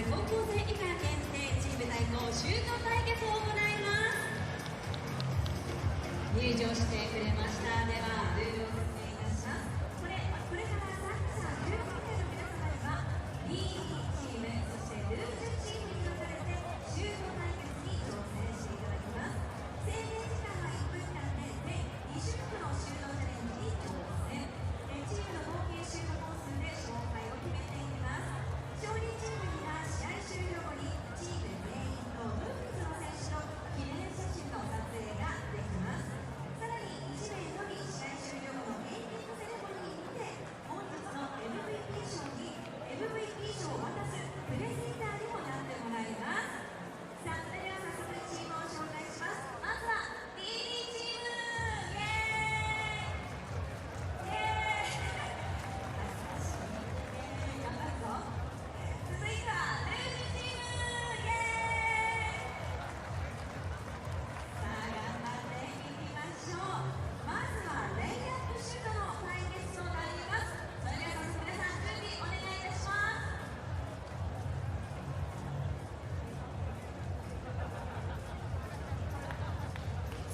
高校生以下限定チーム対抗シュート対決を行います。入場してくれました。ではルールを説明いたします。これからサッカー16名の皆様には B チーム、そしてルーズチームに分かれてシュート対決に挑戦していただきます。制限時間は1分間で全20個のシュートチャレンジに挑戦。チームの合計シュート本数で勝敗を決めていきます。勝利チームには試合終了後にチーム全員とドルフィンズの選手の記念写真の撮影ができます。さらに1名のみ試合終了後のエンディングセレモニーにて本日の MVP 賞に MVP 賞を渡すプレゼンターにもなってもらいます。さあ、それでは早速チームを紹介します。まずは B チーム、イエーイイエーイ頑張るぞ。続いてはルージュチーム、イエーイさあ、頑張っていきましょう。まずはレイアップシュートの対決となります。それでは早速皆さん準備お願いいたします。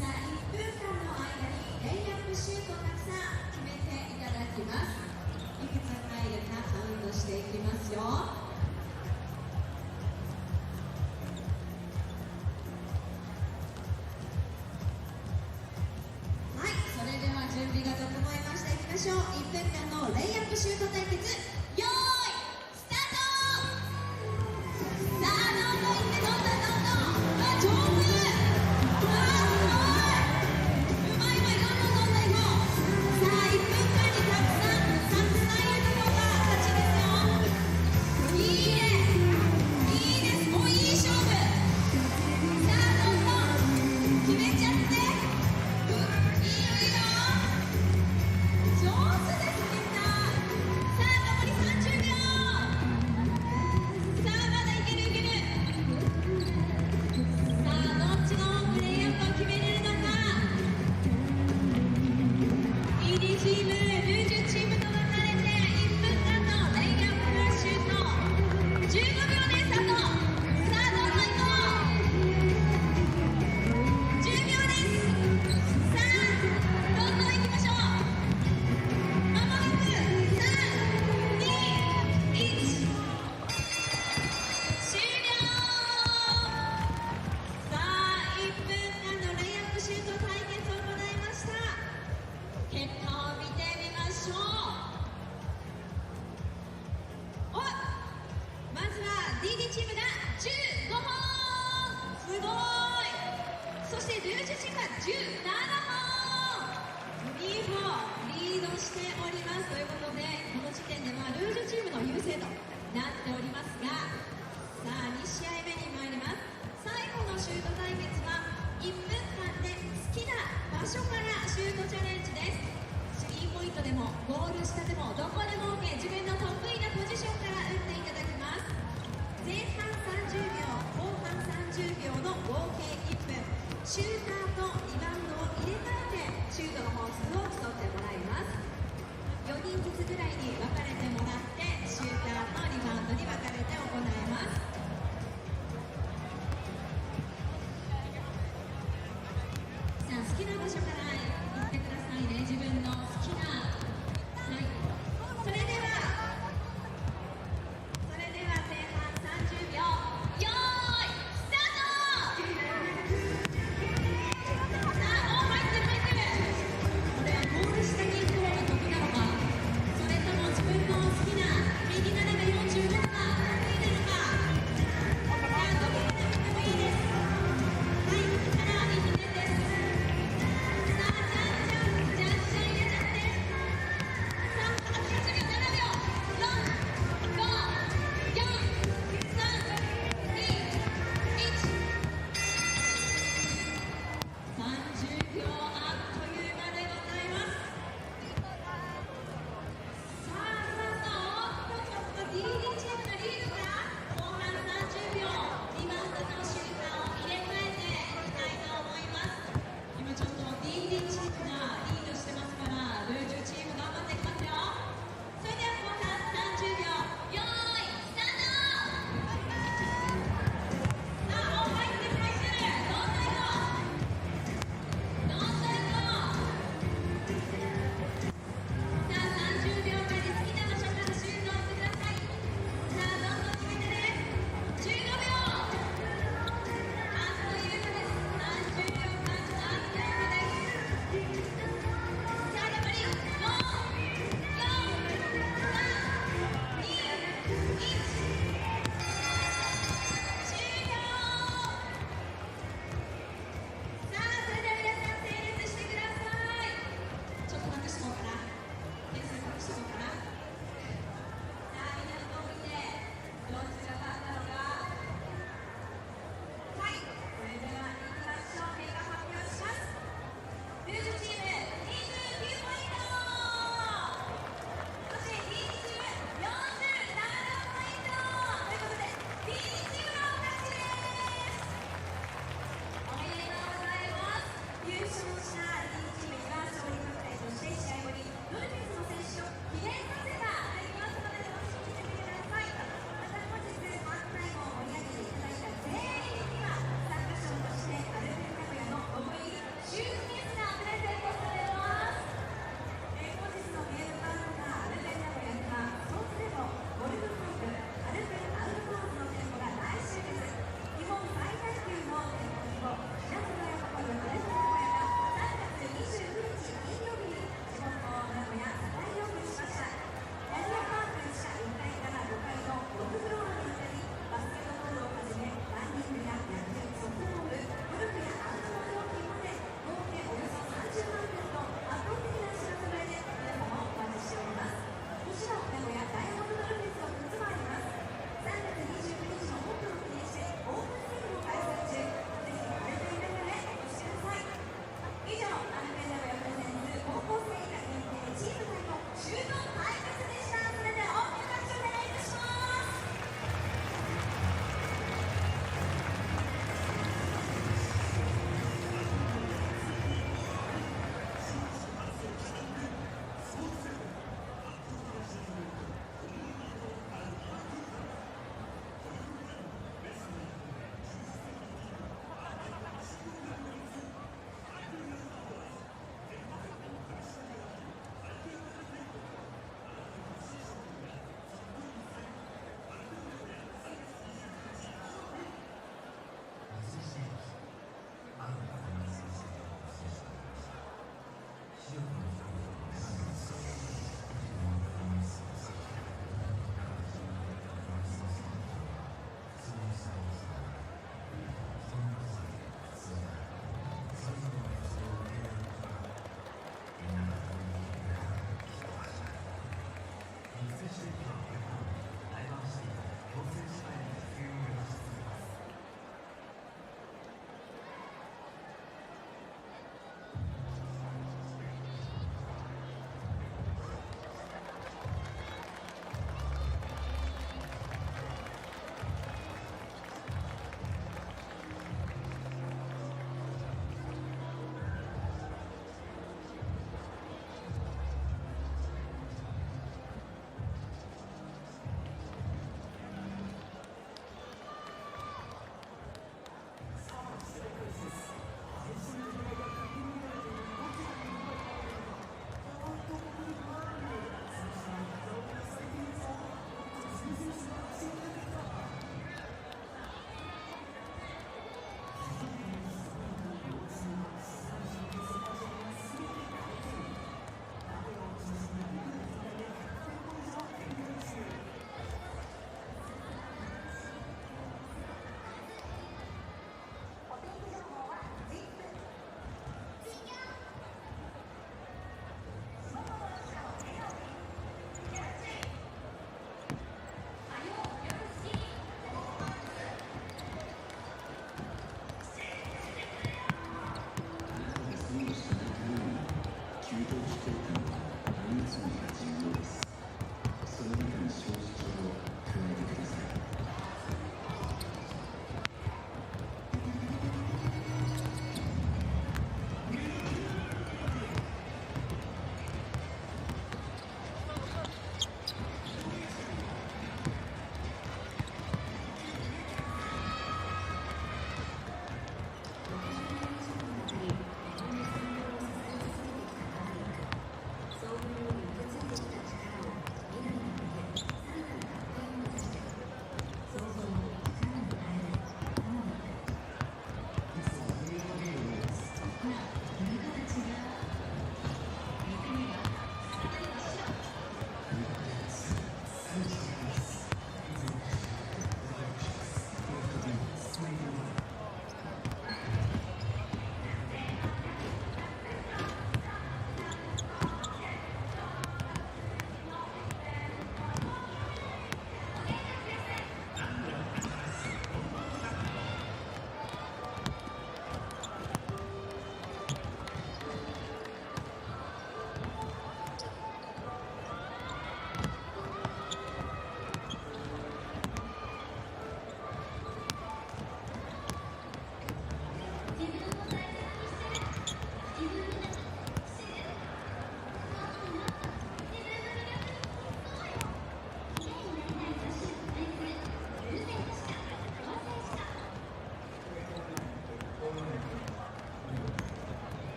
さあ、1分間の間にレイアップシュートをたくさん決めていただきます。いくつ入るかカウントしていきますよ。はい、それでは準備が整いました。いきましょう。1分間のレイアップシュート対決、よーいスタート。さあ、どんどんいって、どんどん上手、うわすごい、うまい、どんどんいこう。さあ、1分間にたくさん入れた方が勝ちですよ。いいです、もういい勝負。さあ、どんどん決めちゃって、いいよ上手です、みんな。さあ、残り30秒。さあ、まだいける。さあ、どっちのプレイアップを決めれるのか。ED チーム、ルージュチームと分かれて1分間のレイアップシュート15秒でスタート。さあ、どんどんいこう。10秒です。さあ、どんどんいきましょう。まもなく3、2、1終了。さあ、1分間のレイアップシュート対決を行いました。結果を見てみましょう。まずは DD チームが15本、すごい。そしてルージュチームが17本、2本リードしております。ということでこの時点ではルージュチームの優勢となっておりますが、さあ2試合目に参ります。最後のシュート対決は1分間で好きな場所からシュートチャレンジです。スリーポイントでもゴール下でもどこでも OK、 自分の得意なポジションから打っていただきます。前半30秒、後半30秒の合計1分、シューターとリバウンドを入れ替えてシュートの本数を競ってもらいます。4人ずつぐらいに分かれてもらってシューターとリバウンドに分かれて行います。さあ、好きな場所から行ってくださいね。自分の好きな、はい、それでは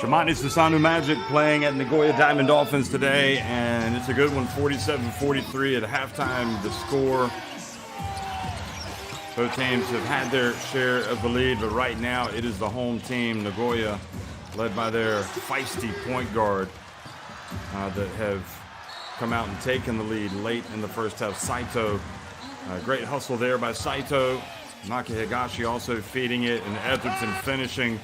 Shimane SUSANOO Magic playing at Nagoya Diamond Dolphins today, and it's a good one, 47-43 at halftime. The score. Both teams have had their share of the lead, but right now it is the home team, Nagoya, led by their feisty point guard, that have come out and taken the lead late in the first half. Saito, great hustle there by Saito. Nakahigashi also feeding it, and Etherton finishing.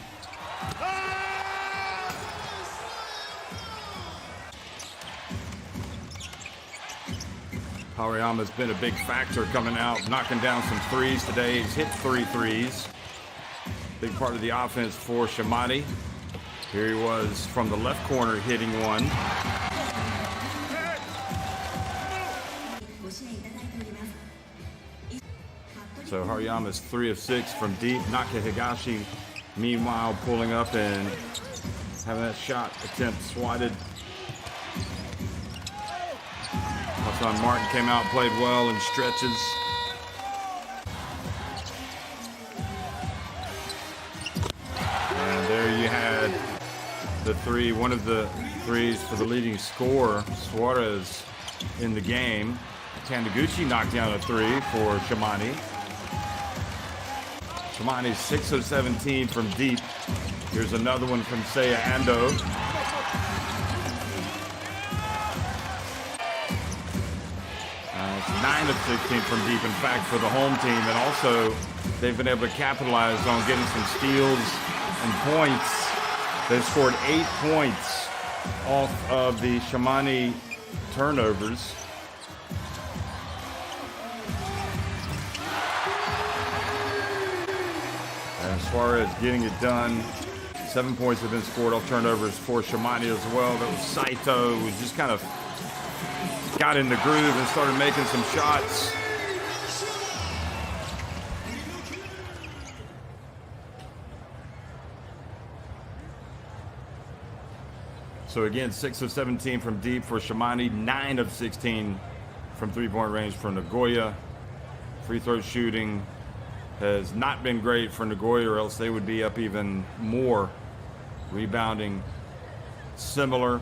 Hariyama's been a big factor coming out, knocking down some threes today. He's hit 3 threes. Big part of the offense for Shimane. Here he was from the left corner hitting one. So Hariyama's 3 of 6 from deep. Nakahigashi, meanwhile, pulling up and having that shot attempt swatted. Hassan Martin came out, played well in stretches. And there you had the three, one of the threes for the leading scorer, Suarez, in the game. Taniguchi knocked down a 3 for Shimane. Shimane's 6 of 17 from deep. Here's another one from Seiya Ando. It's 9 of 16 from deep, in fact, for the home team. And also, they've been able to capitalize on getting some steals and points. They've scored 8 points off of the Shimane turnovers. And as far as getting it done, 7 points have been scored off turnovers for Shimane as well. That was Saito, who just kind of got in the groove and started making some shots. So again, 6 of 17 from deep for Shimane, 9 of 16 from three-point range for Nagoya. Free throw shooting has not been great for Nagoya, or else they would be up even more. Rebounding similar.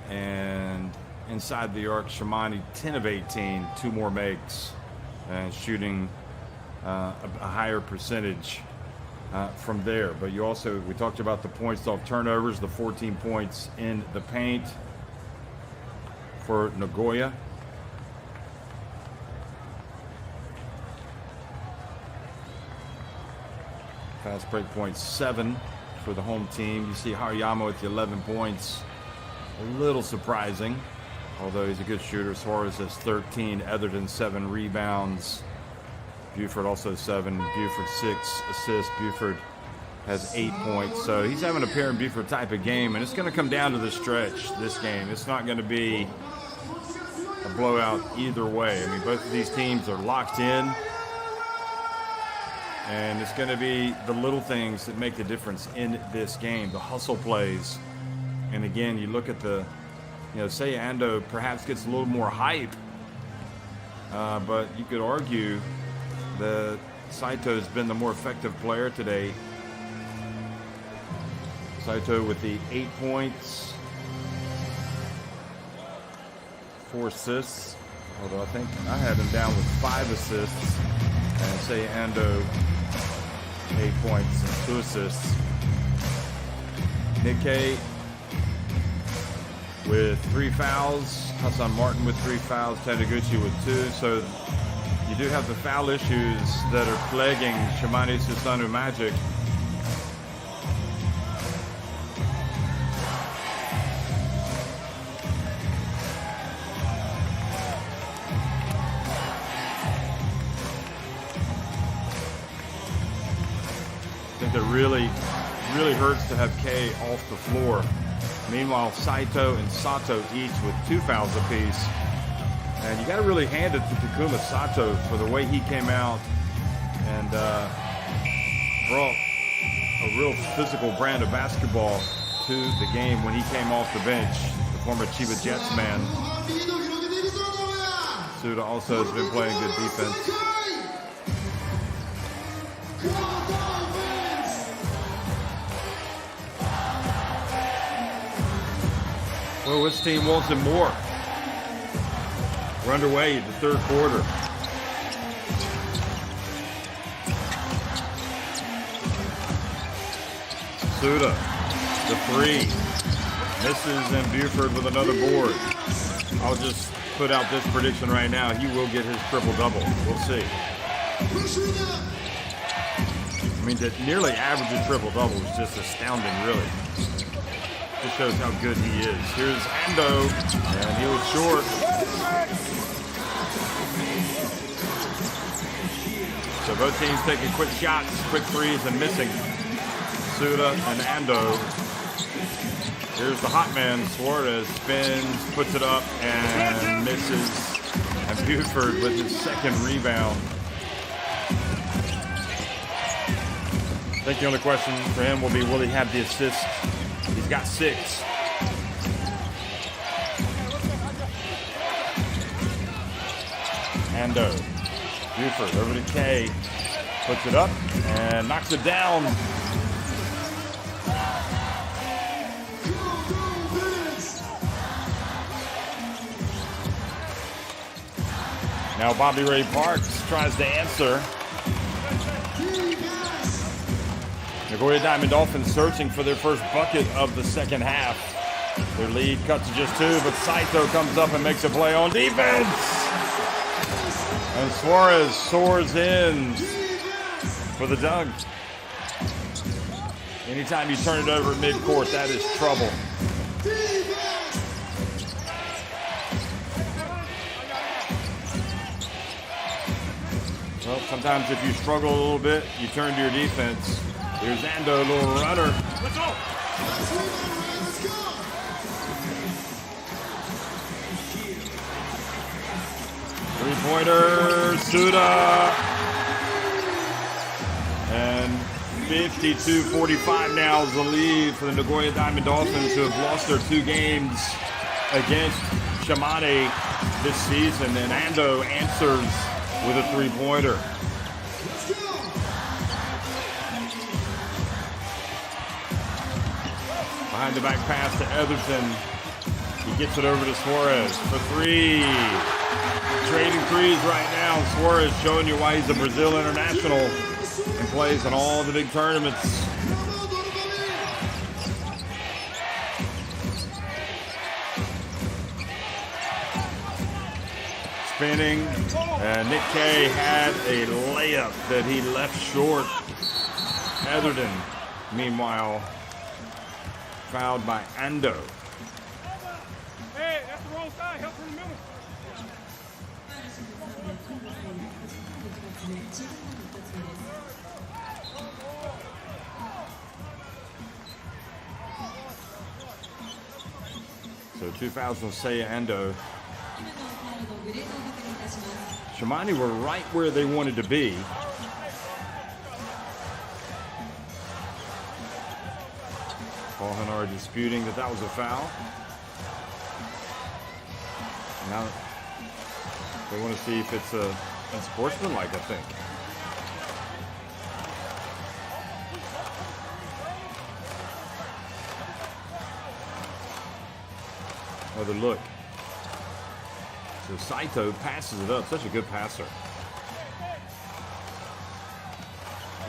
And inside the arc, Shimane 10 of 18, 2 more makes, and shooting a higher percentage from there. But you also, we talked about the points off turnovers, the 14 points in the paint for Nagoya. Fast break points 7 for the home team. You see Hariyama with the 11 points. A little surprising, although he's a good shooter. Suarez has 13, Etherton 7 rebounds. Buford also 7, Buford 6 assists. Buford has 8 points. So he's having a Perrin Buford type of game, and it's going to come down to the stretch this game. It's not going to be a blowout either way. I mean, both of these teams are locked in, and it's going to be the little things that make the difference in this game, the hustle plays. And again, you look at the, Seiya Ando perhaps gets a little more hype, but you could argue that Saito has been the more effective player today. Saito with the 8 points, 4 assists, although I think I had him down with 5 assists, and Seiya Ando 8 points and 2 assists. Nikkei with 3 fouls, Hassan Martin with 3 fouls, Taniguchi with 2. So you do have the foul issues that are plaguing Shimane SUSANOO Magic. I think that really hurts to have K off the floor. Meanwhile, Saito and Sato each with 2 fouls apiece. And you got to really hand it to Takuma Sato for the way he came out and brought a real physical brand of basketball to the game when he came off the bench, the former Chiba Jets man. Suda also has been playing good defense. Oh, this team wants it more. We're underway in the third quarter. Suda, the three. Misses, and Buford with another board. I'll just put out this prediction right now. He will get his triple-double. We'll see. I mean, that nearly average triple-double is just astounding, really. Just shows how good he is. Here's Ando, and he was short. So both teams taking quick shots, quick threes, and missing. Suda and Ando. Here's the hot man, Suarez, spins, puts it up, and misses. And Buford with his second rebound. I think the only question for him will be, will he have the assist? He's got 6. Ando. Buford over to K. Puts it up and knocks it down. Now Bobby Ray Parks tries to answer. Nagoya Diamond Dolphins searching for their first bucket of the second half. Their lead cut to just 2, but Saito comes up and makes a play on defense. And Suarez soars in for the dunk. Anytime you turn it over at midcourt, that is trouble. Well, sometimes if you struggle a little bit, you turn to your defense. Here's Ando, a little runner. Let's go. Three-pointer, Suda. And 52-45 now is the lead for the Nagoya Diamond Dolphins, who have lost their 2 games against Shimane this season. And Ando answers with a three-pointer. Behind the back pass to Etherton. He gets it over to Suarez for 3. Trading threes right now. Suarez showing you why he's a Brazil international and plays in all the big tournaments. Spinning. And Nick K had a layup that he left short. Etherton, meanwhile, fouled by Ando. Hey, that's the wrong side. Help from the middle. So 2,000 Seiya Ando. Shimane were right where they wanted to be. Paul Henare disputing that was a foul. Now they want to see if it's unsportsmanlike, I think. Another look. So Saito passes it up. Such a good passer.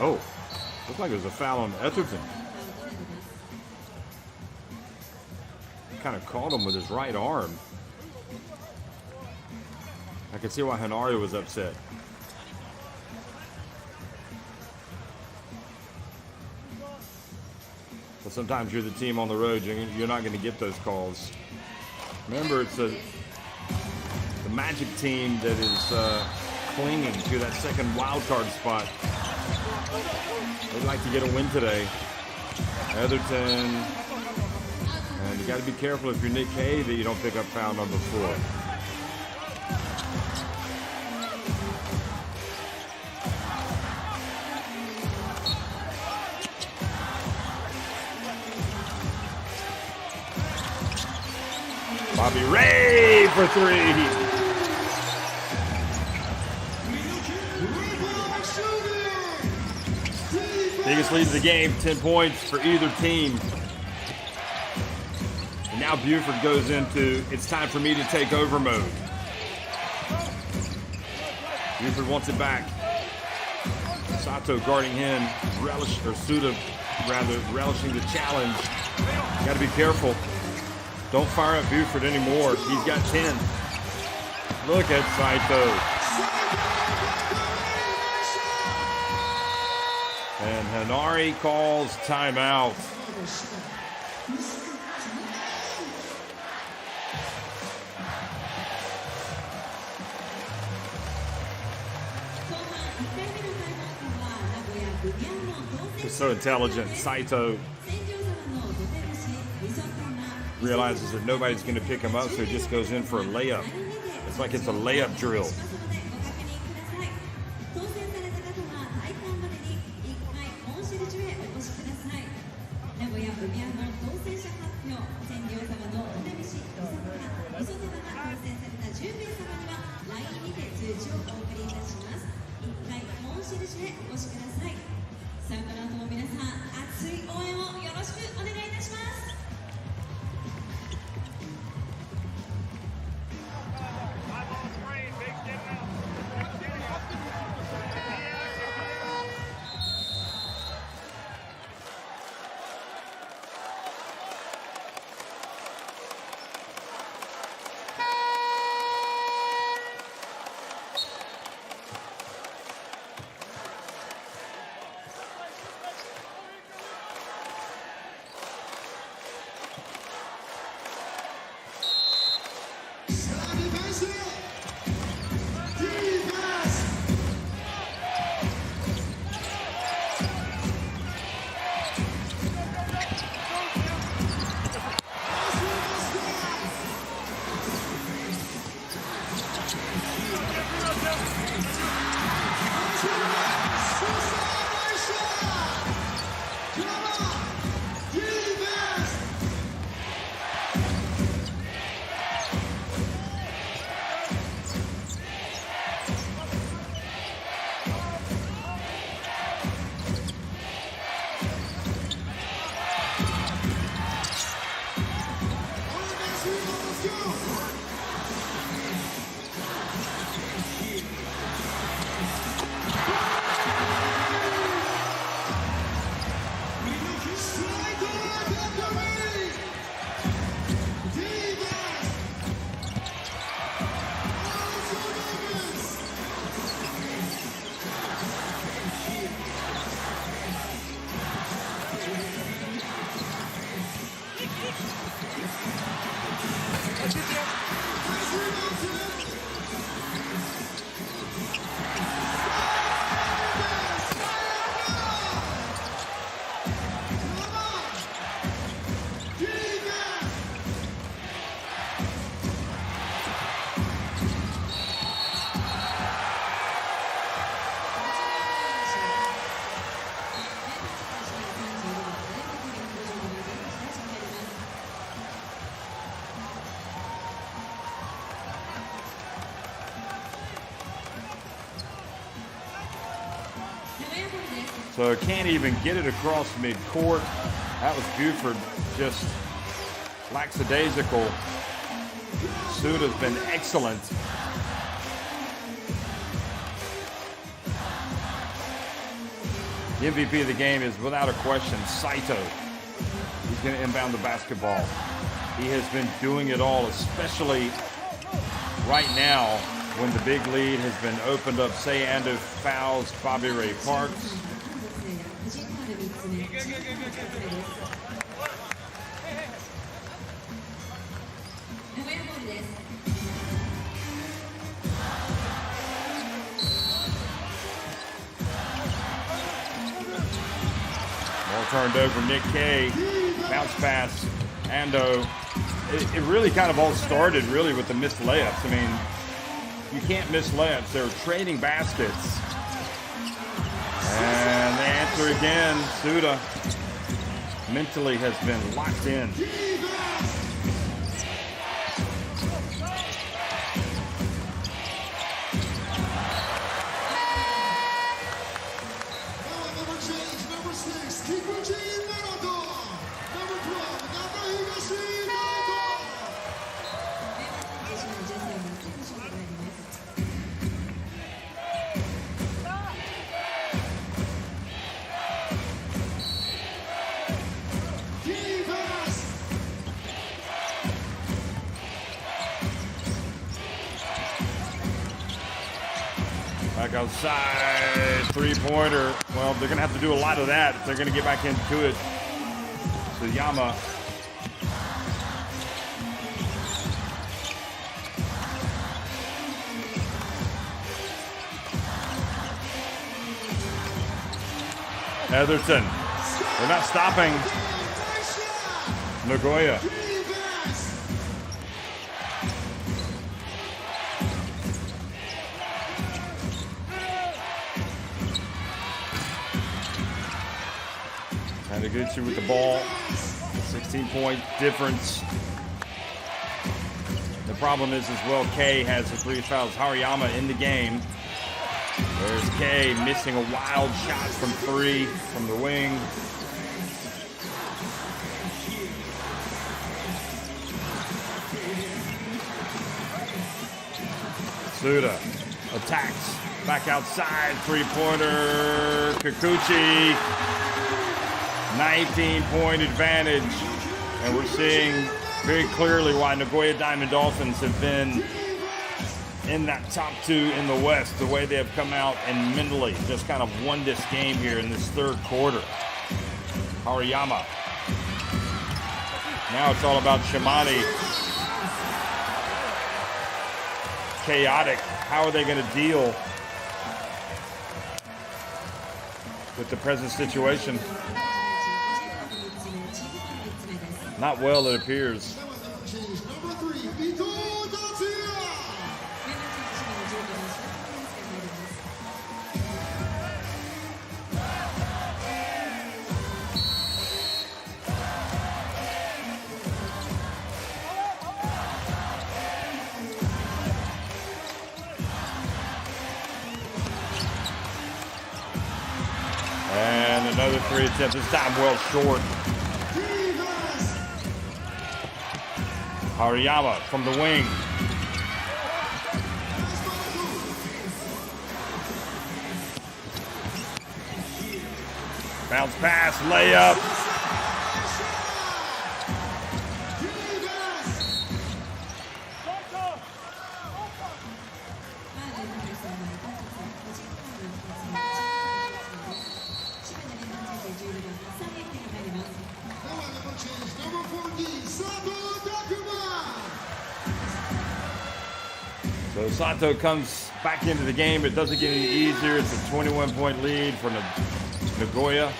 Oh, looked like it was a foul on Etherton. Kind of caught him with his right arm. I can see why Henare was upset. But sometimes you're the team on the road. You're not going to get those calls. Remember, it's the Magic team that is clinging to that second wild card spot. They'd like to get a win today. Etherton. And you got to be careful if you're Nick K that you don't pick up foul number 4. Bobby Ray for 3. Biggest lead of the game, 10 points for either team. And now Buford goes into it's time for me to take over mode. Buford wants it back. Sato guarding him, Suda rather relishing the challenge. Got to be careful. Don't fire at Buford anymore. He's got 10. Look at Saito. And Hanari calls timeout. Just so intelligent. Saito realizes that nobody's going to pick him up, so he just goes in for a layup. It's like it's a layup drill. So can't even get it across midcourt. That was Buford, just lackadaisical. Suda's been excellent. The MVP of the game is, without a question, Saito. He's going to inbound the basketball. He has been doing it all, especially right now when the big lead has been opened up. Sayando fouls Bobby Ray Parks. Ball turned over, Nick K. Bounce pass, Ando. It really kind of all started really with the missed layups. I mean, you can't miss layups. They're trading baskets. And the answer again, Suda mentally has been locked in. outside, three-pointer. Well, they're going to have to do a lot of that if they're going to get back into it. Suyama. Etherton. They're not stopping Nagoya. Naguchi with the ball. 16-point difference. The problem is as well, Kei has the 3 fouls. Hariyama in the game. There's Kei missing a wild shot from 3 from the wing. Suda attacks. Back outside. 3-pointer. Kikuchi. 19-point advantage. And we're seeing very clearly why Nagoya Diamond Dolphins have been in that top 2 in the West, the way they have come out and mentally just kind of won this game here in this third quarter. Hariyama. Now it's all about Shimane. Chaotic. How are they going to deal with the present situation? Not well, it appears. And another 3 attempt, this time well short. Hariyama from the wing. Bounce pass, layup. So Sato comes back into the game. It doesn't get any easier. It's a 21-point lead for Nagoya.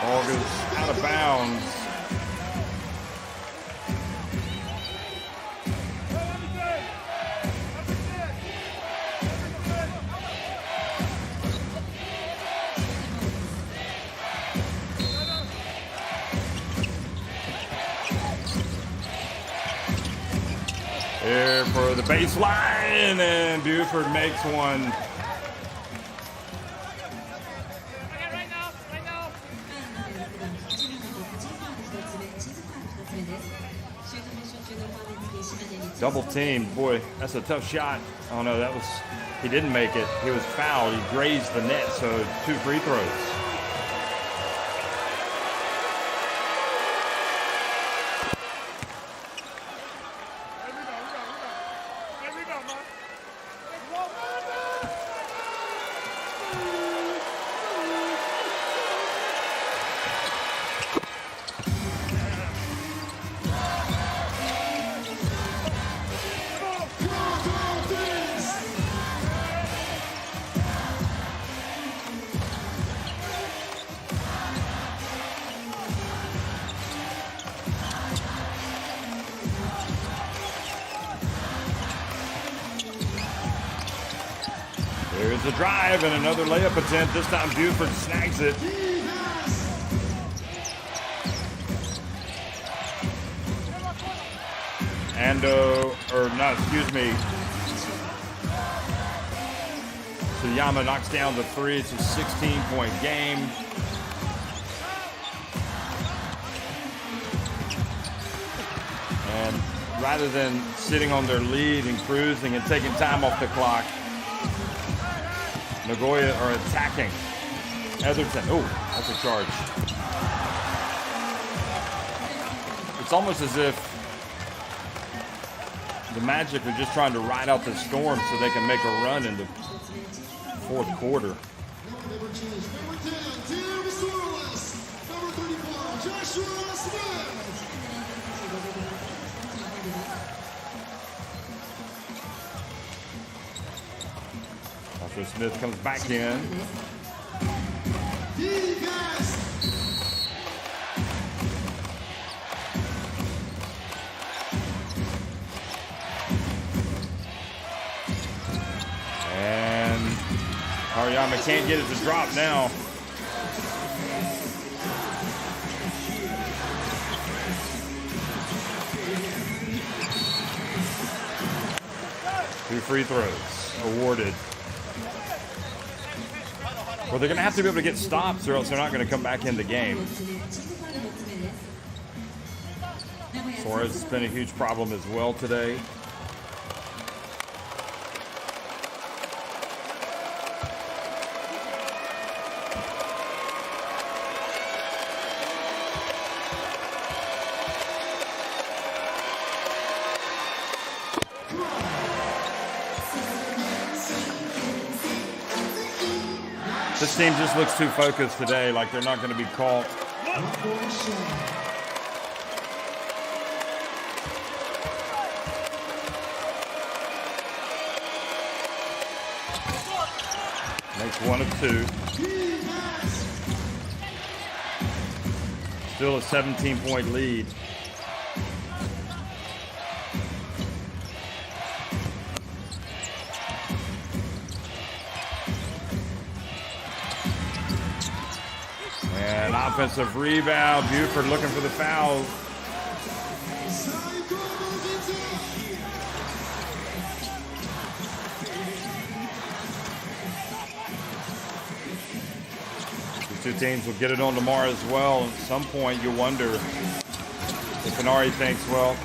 Ball goes out of bounds. Here for the baseline, and Buford makes one. Double team, boy, that's a tough shot. Oh no, he didn't make it. He was fouled. He grazed the net, so 2 free throws. There's a drive and another layup attempt. This time Buford snags it. Suyama knocks down the 3. It's a 16-point game. And rather than sitting on their lead and cruising and taking time off the clock, Nagoya are attacking. Etherton, oh, that's a charge. It's almost as if the Magic are just trying to ride out the storm so they can make a run in the fourth quarter. Joshua Smith comes back in. And Ariyama can't get it to drop now. Two free throws awarded. Well, they're going to have to be able to get stops or else they're not going to come back in the game. Suarez has been a huge problem as well today. This team just looks too focused today, like they're not going to be caught. Makes one of two. Still a 17-point lead. And offensive rebound. Buford looking for the foul. The two teams will get it on tomorrow as well. At some point, you wonder if Inari thinks, well,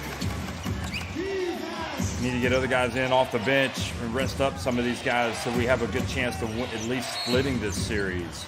need to get other guys in off the bench and rest up some of these guys so we have a good chance to at least splitting this series.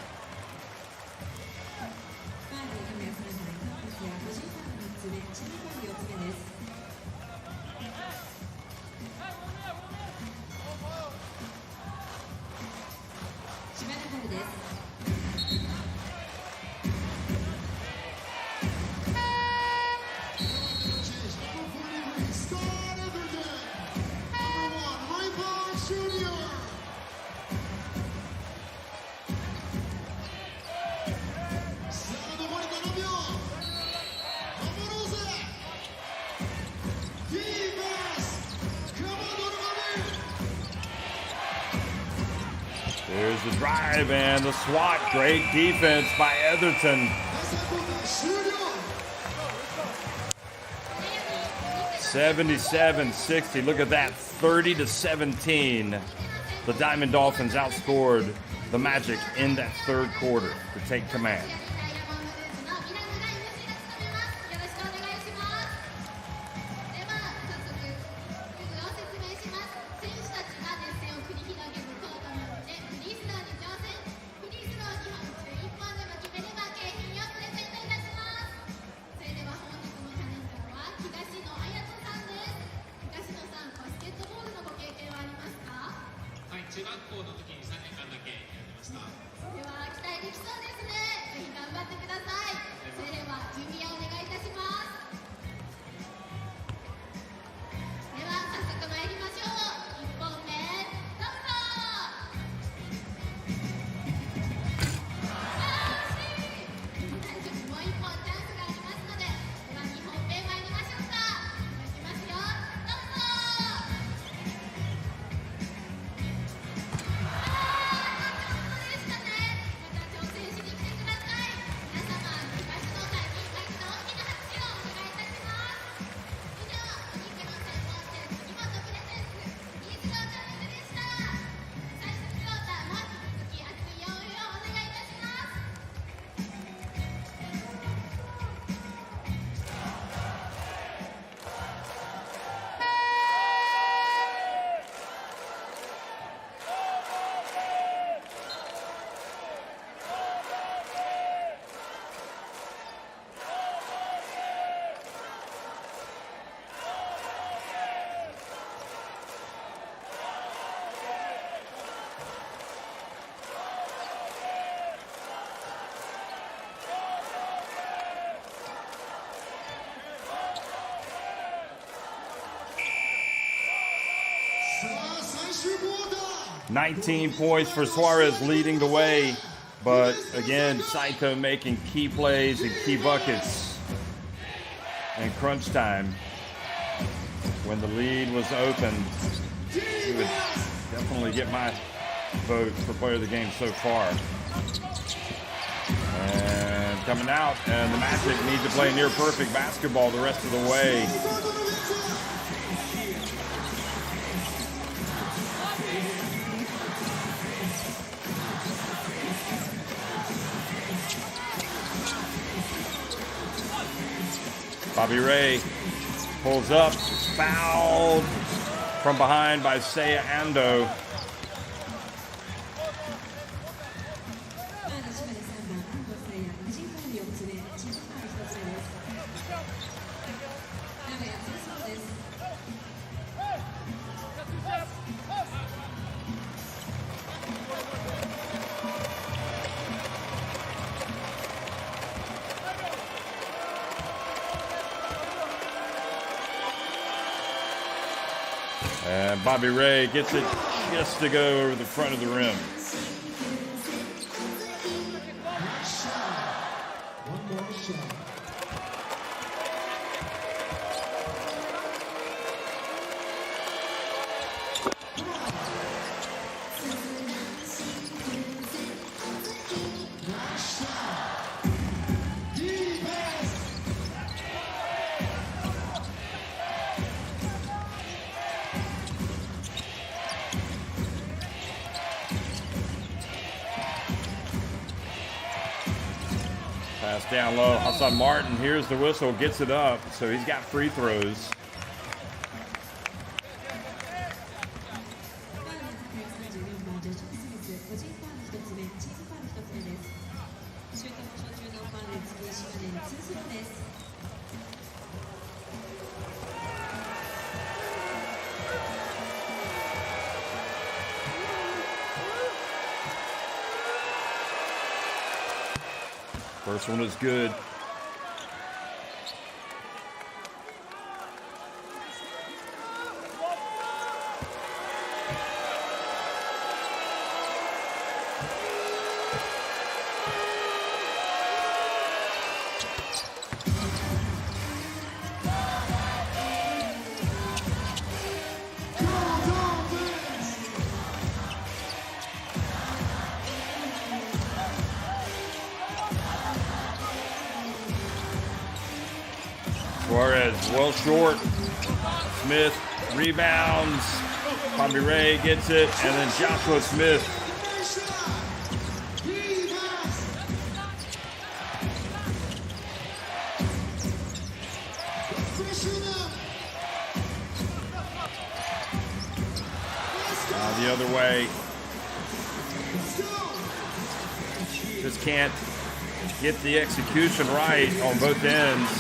There's the drive and the swat. Great defense by Etherton. 77-60. Look at that. 30-17. The Diamond Dolphins outscored the Magic in that third quarter to take command. 19 points for Suarez leading the way. But again, Saito making key plays and key buckets in crunch time. When the lead was open, he would definitely get my vote for player of the game so far. And coming out, and the Magic need to play near perfect basketball the rest of the way. Bobby Ray pulls up, fouled from behind by Seiya Ando. 'And Bobby Ray gets it just to go over the front of the rim. Pass down low. Hassan Martin hears the whistle, gets it up, so he's got free throws. First one is good. Suarez well short. Smith rebounds. Bobby Ray gets it, and then Joshua Smith. The other way. Just can't get the execution right on both ends.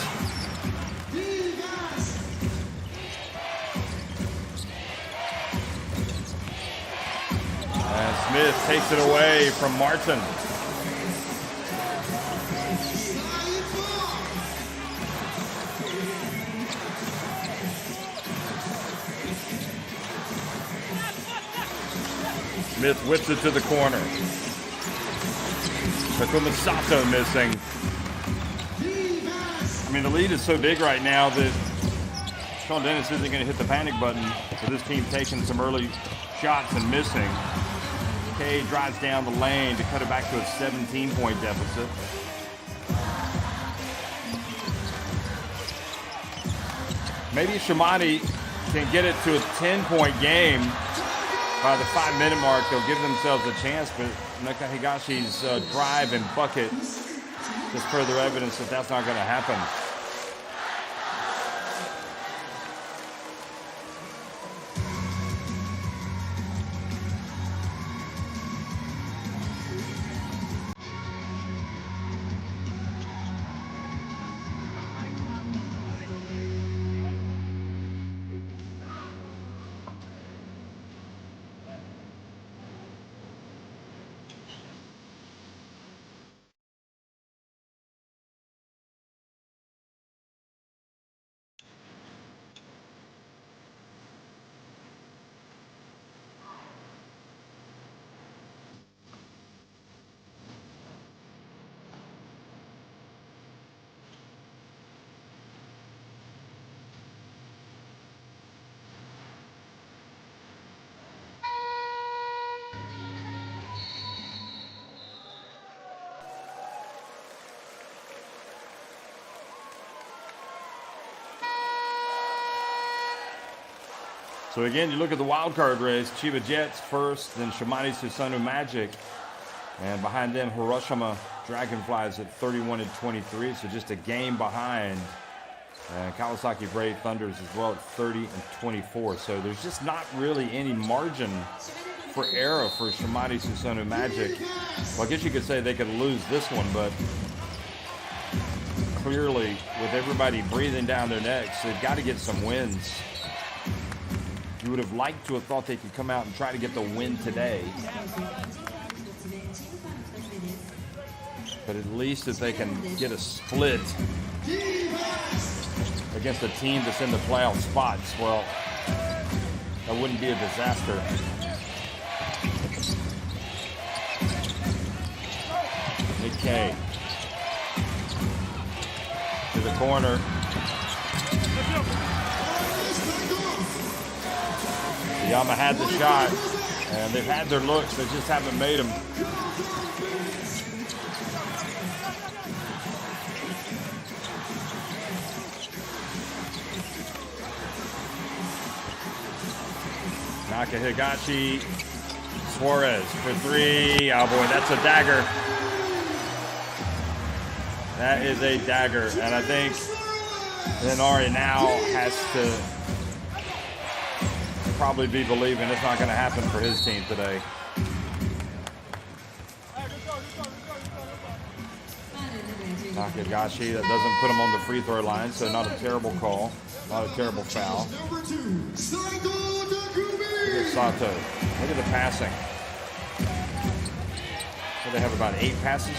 And Smith takes it away from Martin. Smith whips it to the corner. Takuma Sato missing. I mean, the lead is so big right now that Sean Dennis isn't going to hit the panic button for this team taking some early shots and missing. Kay drives down the lane to cut it back to a 17-point deficit. Maybe Shimane can get it to a 10-point game. By the 5-minute mark, they'll give themselves a chance, but Nakahigashi's drive and bucket is further evidence that that's not going to happen. So again, you look at the wild card race, Chiba Jets first, then Shimane Susanoo Magic, and behind them Hiroshima Dragonflies at 31-23, so just a game behind. And Kawasaki Brave Thunders as well at 30-24. So there's just not really any margin for error for Shimane Susanoo Magic. Well, I guess you could say they could lose this one, but clearly with everybody breathing down their necks, they've got to get some wins. You would have liked to have thought they could come out and try to get the win today. But at least if they can get a split against a team that's in the playoff spots, well, that wouldn't be a disaster. Nick K to the corner. Yama had the shot, and they've had their looks, they just haven't made them. Nakahigashi, Suarez for three. Oh boy, that's a dagger. That is a dagger, and I think Inari now has to probably be believing it's not going to happen for his team today. Nakahigashi, that doesn't put him on the free throw line, so not a terrible call, not a terrible foul. Look at Sato. Look at the passing. So they have about 8 passes.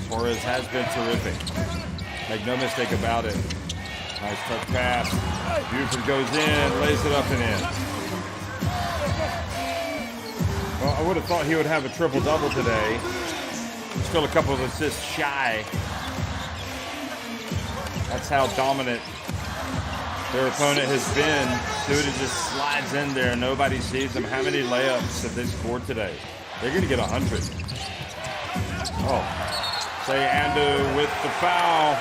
Suarez has been terrific. Make no mistake about it. Nice touch pass. Buford goes in, lays it up and in. Well, I would have thought he would have a triple-double today. Still a couple of assists shy. That's how dominant their opponent has been. Suda just slides in there. Nobody sees them. How many layups have they scored today? They're going to get 100. Oh. Say Ando with the foul.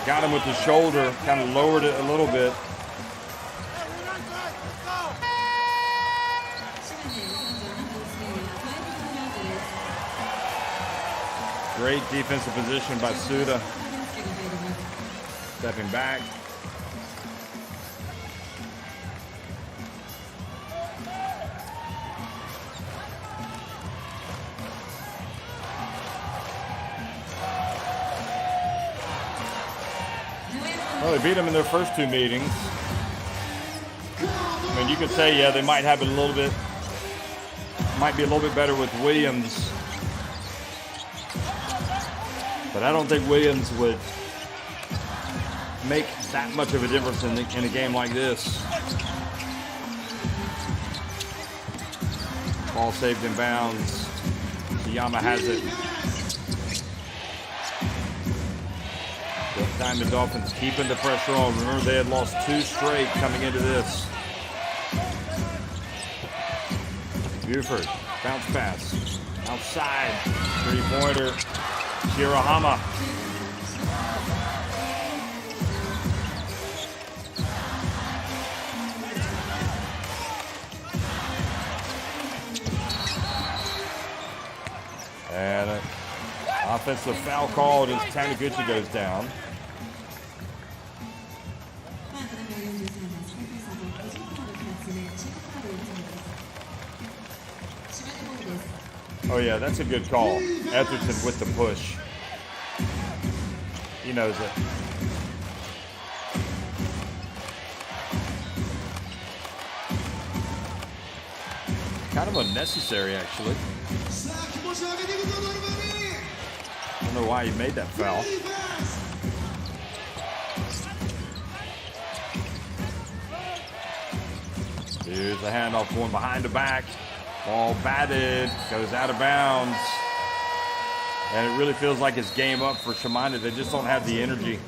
Got him with the shoulder. Kind of lowered it a little bit. Great defensive position by Suda. Stepping back. Well, they beat them in their first 2 meetings. I mean, you could say, yeah, they might have it a little bit, might be a little bit better with Williams. But I don't think Williams would make that much of a difference in a game like this. Ball saved in bounds. Yama has it. This time the Dolphins keeping the pressure on. Remember, they had lost 2 straight coming into this. Buford, bounce pass. Outside, 3-pointer. Shirahama. And an offensive foul called as Taniguchi goes down. Oh yeah, that's a good call. Etherton with the push. He knows it. Kind of unnecessary, actually. I don't know why he made that foul. Here's the handoff going behind the back. Ball batted, goes out of bounds. And it really feels like it's game up for Shimane. They just don't have the energy.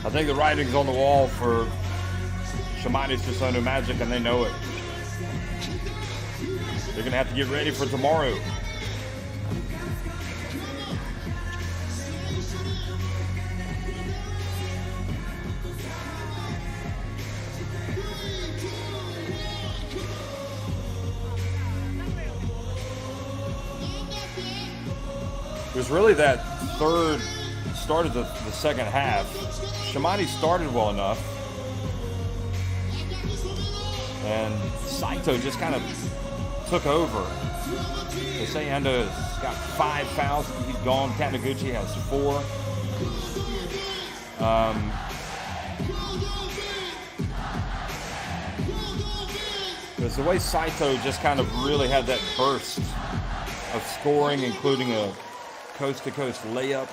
I think the writing's on the wall for Shimane SUSANOO Magic, and they know it. They're going to have to get ready for tomorrow. It was really that third start of the second half. Shimane started well enough, and Saito just kind of took over. SUSANOO has got 5 fouls. He's gone. Taniguchi has 4. It's the way Saito just kind of really had that burst of scoring, including a coast-to-coast layup.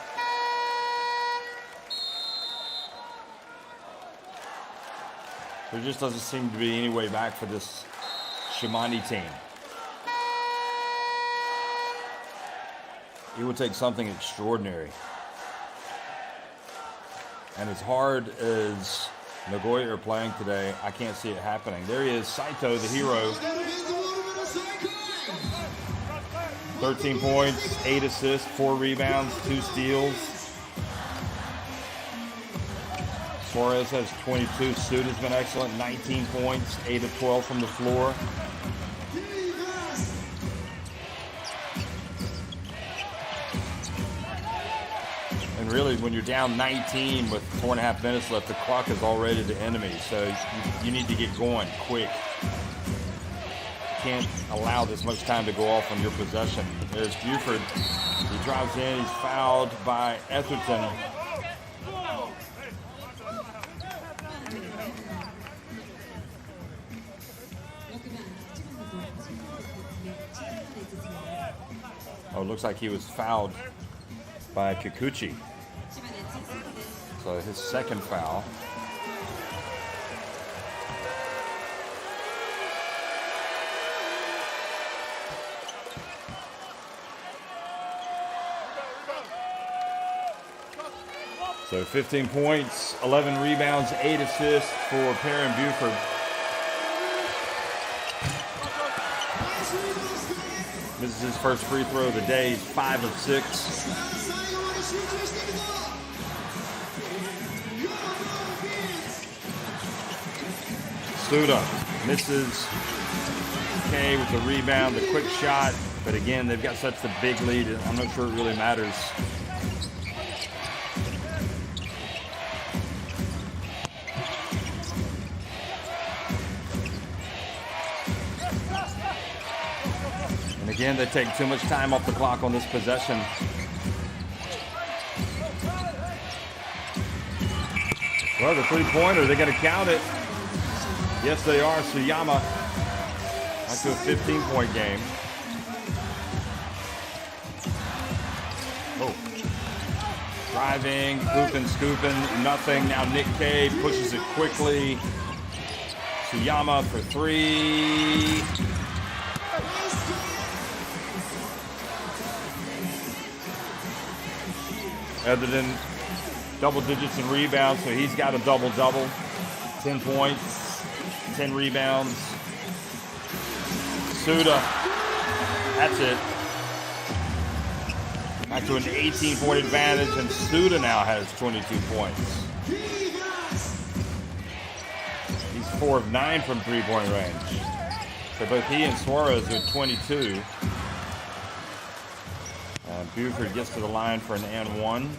There just doesn't seem to be any way back for this Shimane team. It would take something extraordinary. And as hard as Nagoya are playing today, I can't see it happening. There he is, Saito, the hero. 13 points, 8 assists, 4 rebounds, 2 steals. Suarez has 22. Suda's been excellent. 19 points, 8 of 12 from the floor. And really, when you're down 19 with 4.5 minutes left, the clock is already the enemy. So you need to get going quick. You can't allow this much time to go off on your possession. There's Buford. He drives in. He's fouled by Etherton. Oh, it looks like he was fouled by Kikuchi. So his second foul. So 15 points, 11 rebounds, 8 assists for Perrin Buford. This is his first free throw of the day. He's 5 of 6. Suda misses. K with the rebound, the quick shot. But again, they've got such a big lead. I'm not sure it really matters. And again, they take too much time off the clock on this possession. Well, the three-pointer, they're going to count it. Yes, they are. Suyama back to a 15-point game. Oh. Driving, hooping, scooping, nothing. Now Nick K pushes it quickly. Suyama for 3. Other than double digits in rebounds, so he's got a double-double. 10 points, 10 rebounds. Suda, that's it. Back to an 18-point advantage, and Suda now has 22 points. He's 4 of 9 from three-point range. So both he and Suarez are 22. Buford gets to the line for an and 1.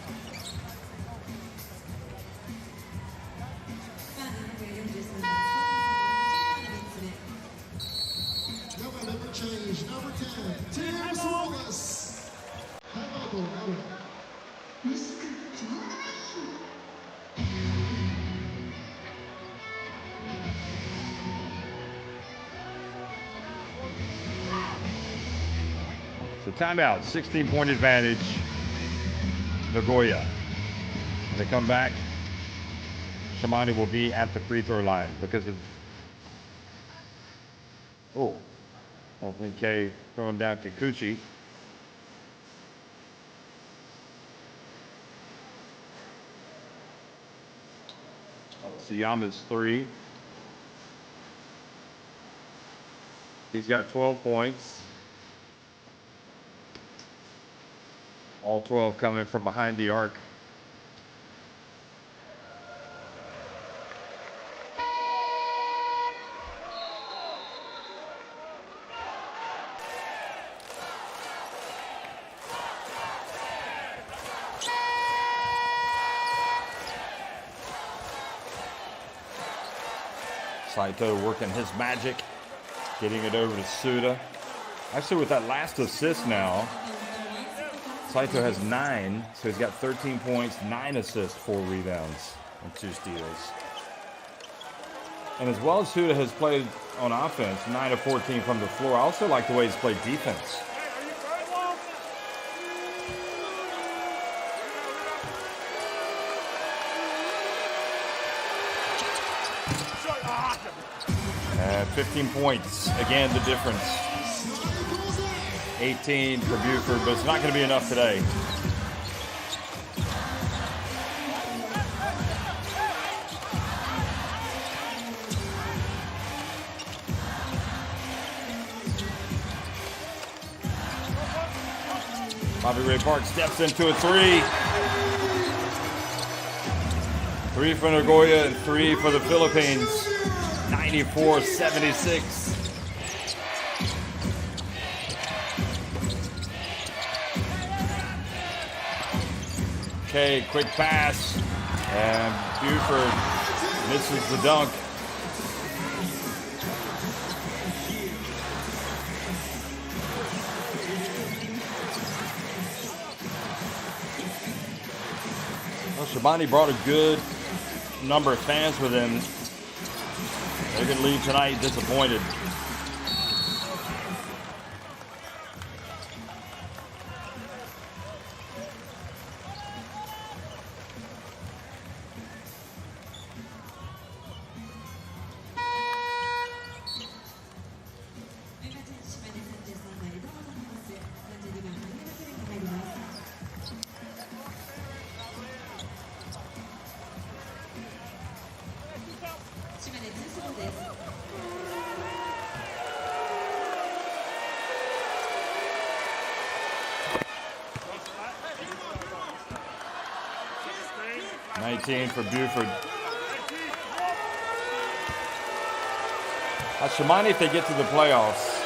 Number change, number 10, Tim Suarez. So timeout, 16-point advantage, Nagoya. They come back. Shimane will be at the free throw line because of. Oh, okay, throwing down Kikuchi. Tsuyama's 3. He's got 12 points. All 12 coming from behind the arc. Saito working his magic, getting it over to Suda. Actually, with that last assist now, Saito has 9, so he's got 13 points, 9 assists, 4 rebounds, and 2 steals. And as well as Suda has played on offense, 9 of 14 from the floor, I also like the way he's played defense. And 15 points, again the difference. 18 for Buford, but it's not going to be enough today. Bobby Ray Park steps into a 3. 3 for Nagoya and 3 for the Philippines. 94-76. Okay, quick pass, and Buford misses the dunk. Well, Shimane brought a good number of fans with him. They could leave tonight disappointed. For Buford. Shimane, if they get to the playoffs,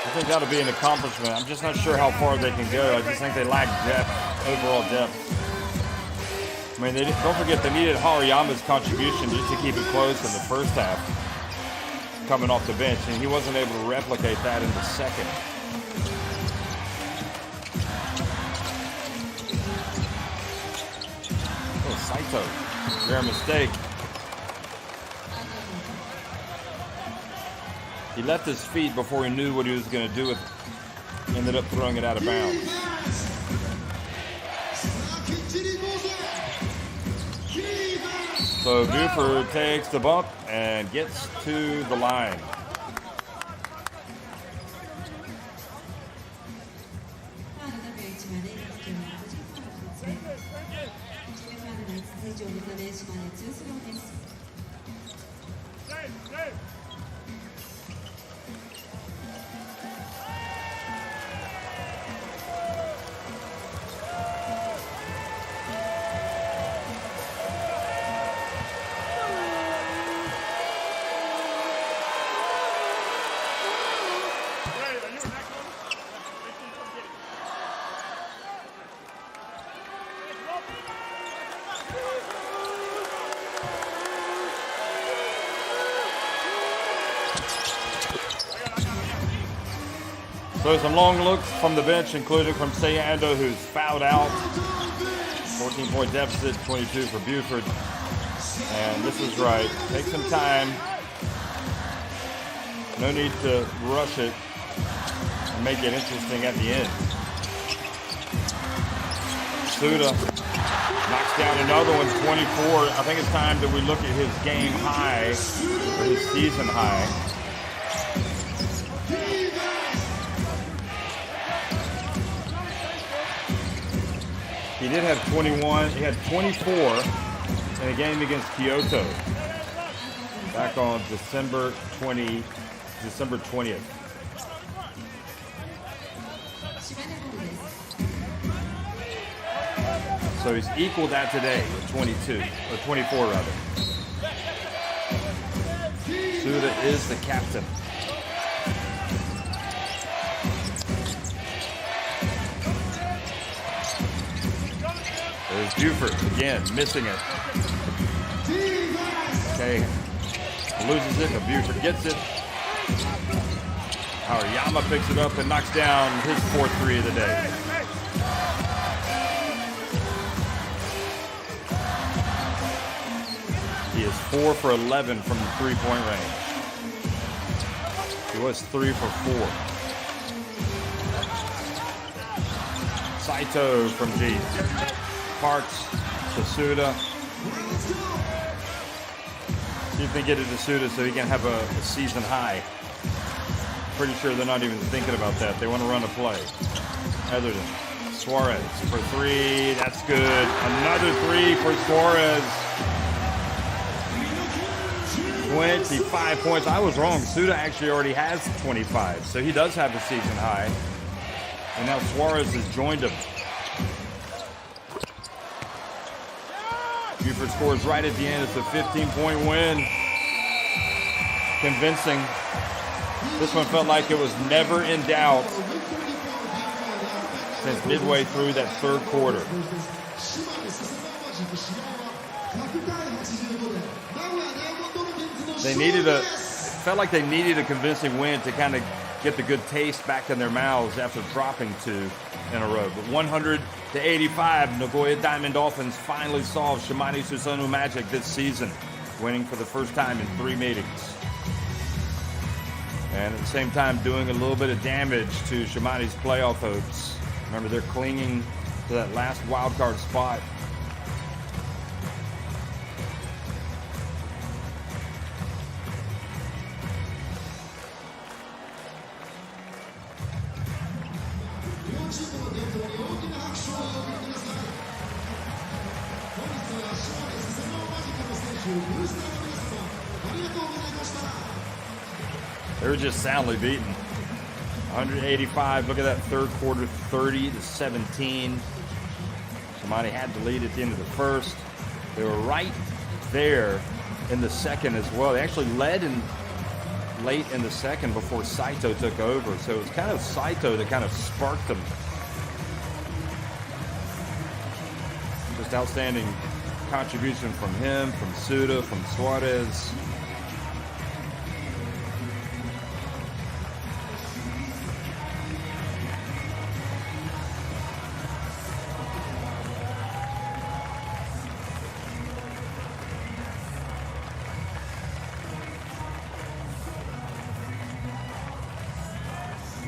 I think that'll be an accomplishment. I'm just not sure how far they can go. I just think they lack depth, overall depth. I mean, don't forget they needed Hariyama's contribution just to keep it close in the first half, coming off the bench, and he wasn't able to replicate that in the second. Saito, rare mistake. He left his feet before he knew what he was going to do with it. Ended up throwing it out of bounds. So Buford takes the bump and gets to the line. So some long looks from the bench, including from Seiya Ando, who's fouled out. 14-point deficit, 22 for Buford. And this is right. Take some time. No need to rush it and make it interesting at the end. Suda Knocks down another one, 24. I think it's time that we look at his game high, or his season high. He did have 21. He had 24 in a game against Kyoto back on December 20th. So he's equaled that today with 22, or 24 rather. Suda is the captain. There's Buford again, missing it. Okay, loses it, but Buford gets it. Hariyama picks it up and knocks down his 4th 3 of the day. He is 4 for 11 from the 3-point range. He was 3 for 4. Saito from G. Parks to Suda. See if they get it to Suda so he can have a season high. Pretty sure they're not even thinking about that. They want to run a play. Heatherton. Suarez for 3. That's good. Another 3 for Suarez. 25 points. I was wrong. Suda actually already has 25, so he does have a season high. And now Suarez has joined him. Buford scores right at the end. It's a 15-point win. Convincing. This one felt like it was never in doubt since midway through that 3rd quarter. Felt like they needed a convincing win to kind of get the good taste back in their mouths after dropping 2 in a row. But 100-85, Nagoya Diamond Dolphins finally solved Shimane Susanoo magic this season, winning for the first time in 3 meetings. And at the same time, doing a little bit of damage to Shimane's playoff hopes. Remember, they're clinging to that last wild card spot. They were just soundly beaten. 185. Look at that 3rd quarter, 30-17. Shimane had the lead at the end of the 1st. They were right there in the 2nd as well. They actually led late in the 2nd before Saito took over. So it was kind of Saito that kind of sparked them. Just outstanding contribution from him, from Suda, from Suarez.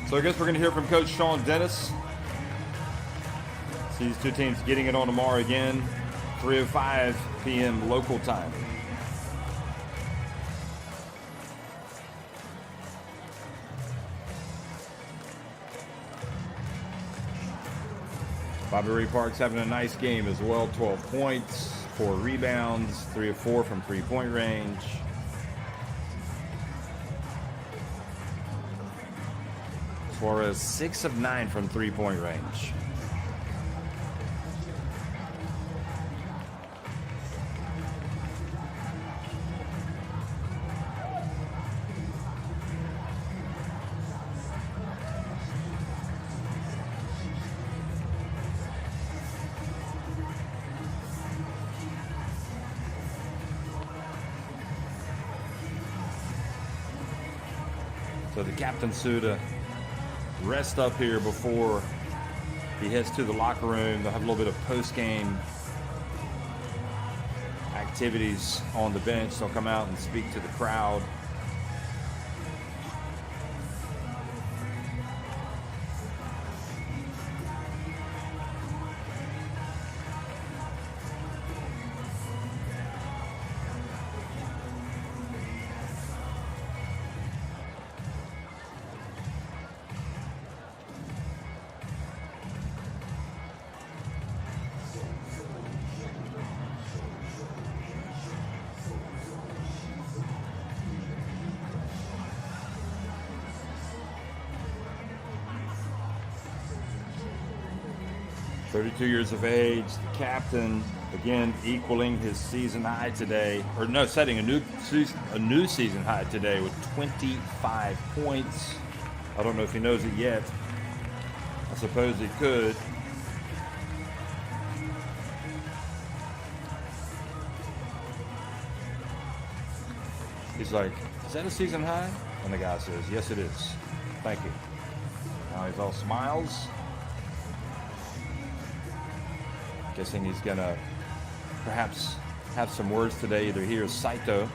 So I guess we're going to hear from Coach Sean Dennis. See these 2 teams getting it on tomorrow again, 3:05 p.m. local time. Bobby Ray Parks having a nice game as well. 12 points, 4 rebounds, 3 of 4 from 3-point range. Suarez 6 of 9 from 3-point range. So the captain Suda rest up here before he heads to the locker room. They'll have a little bit of post-game activities on the bench. They'll come out and speak to the crowd. 32 years of age, the captain, again equaling his season high today, or no, setting a new season high today with 25 points. I don't know if he knows it yet. I suppose he could. He's like, is that a season high? And the guy says, yes, it is. Thank you. Now he's all smiles. Guessing he's gonna perhaps have some words today. Either he or Saito.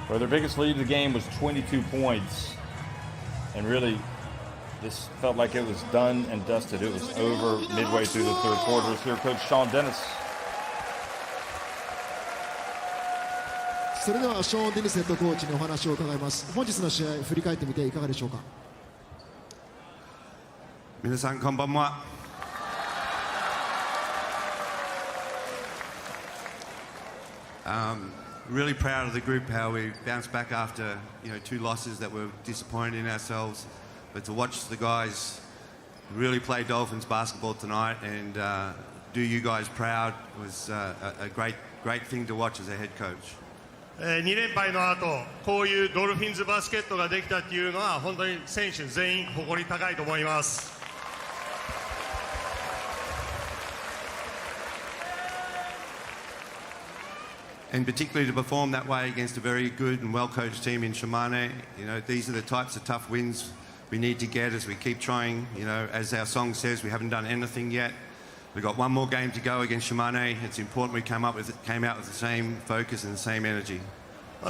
Well, their biggest lead of the game was 22 points. And really, this felt like it was done and dusted. It was over midway through the third quarter. Here, Coach Sean Dennis. それではショーン・デニスヘッドコーチにお話を伺います。本日の試合振り返ってみていかがでしょうか。皆さんこんばんは。Really proud of the group, how we bounced back after 2 losses that were disappointed in ourselves. But to watch the guys really play Dolphins basketball tonight and do you guys proud was a great thing to watch as a head coach. 2連敗の後、こういうドルフィンズバスケットができたっていうのは本当に選手全員誇り高いと思います。And particularly to perform that way against a very good and well-coached team in SHIMANE. These are the types of tough wins we need to get as we keep trying. As our song says, we haven't done anything yet. We've got one more game to go against SHIMANE. It's important we came out with the same focus and the same energy.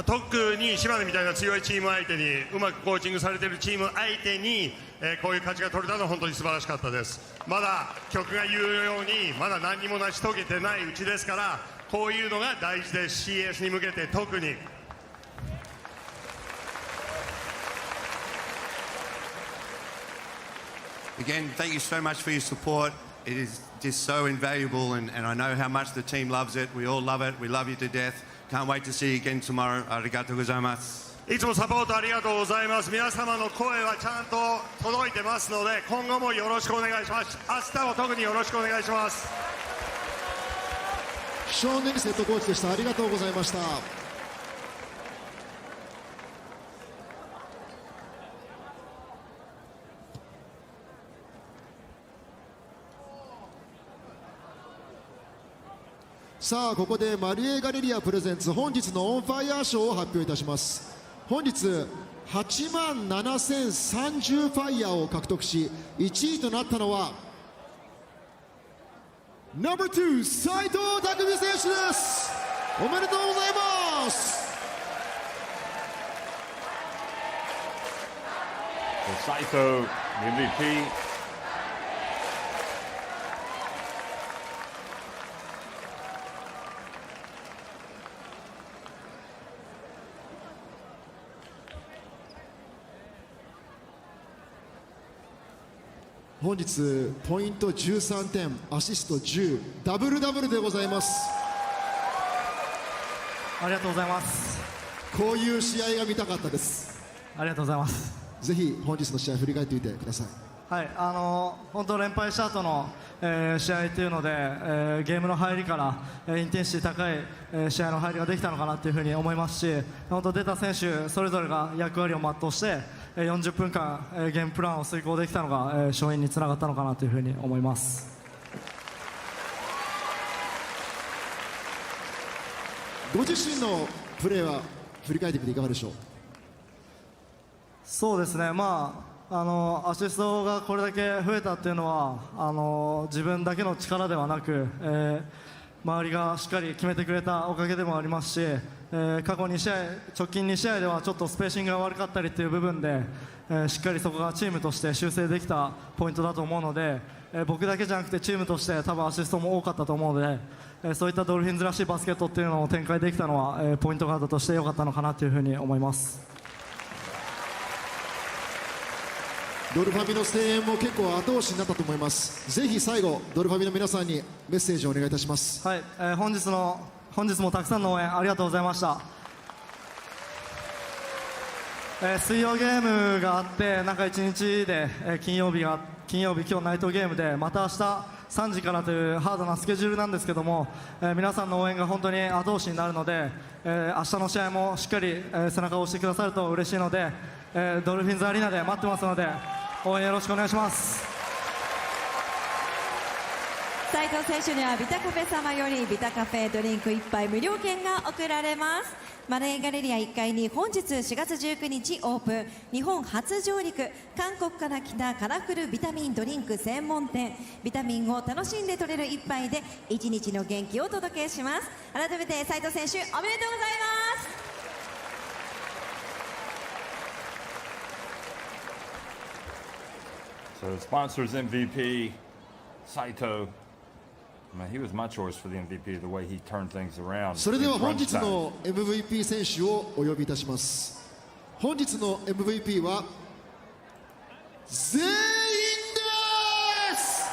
特に島根みたいな強いチーム相手にうまくコーチングされているチーム相手に、こういう勝ちが取れたのは本当に素晴らしかったです。まだ曲が言うようにまだ何にも成し遂げてないうちですから、こういうのが大事です。 CS に向けて特に。Again, thank you so much for your support. It is just so invaluable, and I know how much the team loves it. We all love it. We love you to death. Can't wait to see you again tomorrow. ありがとうございます。いつもサポートありがとうございます。皆様の声はちゃんと届いてますので、今後もよろしくお願いします。明日も特によろしくお願いします。ショーン・デニスヘッドコーチでした。ありがとうございました。さあここでマリエ・ガレリアプレゼンツ本日のオンファイヤー賞を発表いたします。本日8万7030ファイヤーを獲得し1位となったのはNo.2 斉藤拓実選手です。おめでとうございます。Saito, MVP. 本日ポイント13点アシスト10ダブルダブルでございます。ありがとうございます。こういう試合が見たかったです。ありがとうございます。ぜひ本日の試合振り返ってみてください。はい、本当連敗した後の、試合というので、ゲームの入りから、インテンシティ高い、試合の入りができたのかなというふうに思いますし、本当出た選手それぞれが役割を全うして40分間、ゲームプランを遂行できたのが、勝因につながったのかなというふうに思います。ご自身のプレーは振り返ってみていかがでしょう。そうですね、アシストがこれだけ増えたっていうのは自分だけの力ではなく、周りがしっかり決めてくれたおかげでもありますし、過去2試合、直近2試合ではちょっとスペーシングが悪かったりという部分で、しっかりそこがチームとして修正できたポイントだと思うので、僕だけじゃなくてチームとして多分アシストも多かったと思うので、そういったドルフィンズらしいバスケットっていうのを展開できたのは、ポイントガードとして良かったのかなというふうに思います。ドルファミの声援も結構後押しになったと思います。ぜひ最後ドルファミの皆さんにメッセージをお願いいたします。はい、本日もたくさんの応援ありがとうございました。水曜ゲームがあって中1日で、金曜日今日ナイトゲームでまた明日3時からというハードなスケジュールなんですけども、皆さんの応援が本当に後押しになるので、明日の試合もしっかり、背中を押してくださると嬉しいので、ドルフィンズアリーナで待ってますので応援よろしくお願いします。斉藤選手にはビタカフェ様よりビタカフェドリンク1杯無料券が贈られます。マレーガレリア1階に本日4月19日オープン、日本初上陸、韓国から来たカラフルビタミンドリンク専門店。ビタミンを楽しんで取れる1杯で1日の元気をお届けします。改めて斉藤選手おめでとうございます。So sponsors MVP, Saito. Man, he was my choice for the MVP, the way he turned things around. それでは本日の MVP 選手をお呼びいたします。本日の MVP は全員です。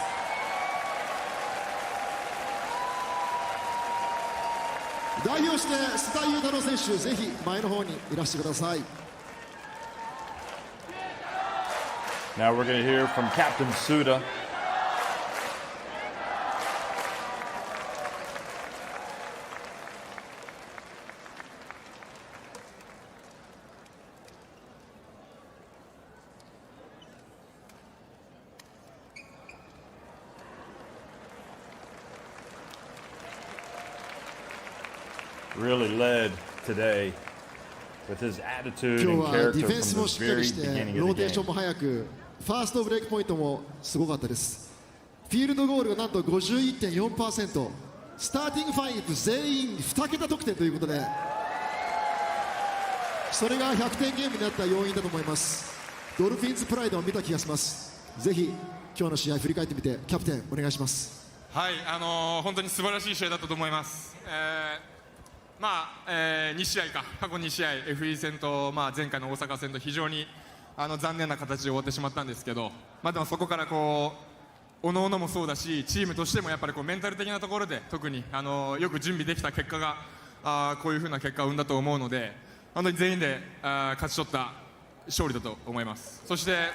代表して須田裕太郎選手、ぜひ前の方にいらしてください。Now we're going to hear from Captain Suda. Really led today with his attitude 今 and 日はディ character フェンス from も the しっかり very して beginning ロ of ー the テーション game. も早く、ファーストブレイクポイントもすごかったです。フィールドゴールがなんと 51.4%、 スターティングファイブ全員2桁得点ということで、それが100点ゲームになった要因だと思います。ドルフィンズプライドを見た気がします。ぜひ今日の試合振り返ってみてキャプテンお願いします。はい、本当に素晴らしい試合だったと思います。2試合か、過去2試合 FE 戦と、前回の大阪戦と非常に残念な形で終わってしまったんですけど、でもそこからこうおのおのもそうだし、チームとしてもやっぱりこうメンタル的なところで特によく準備できた結果がこういう風な結果を生んだと思うので、本当に全員で勝ち取った勝利だと思います。そしてはい。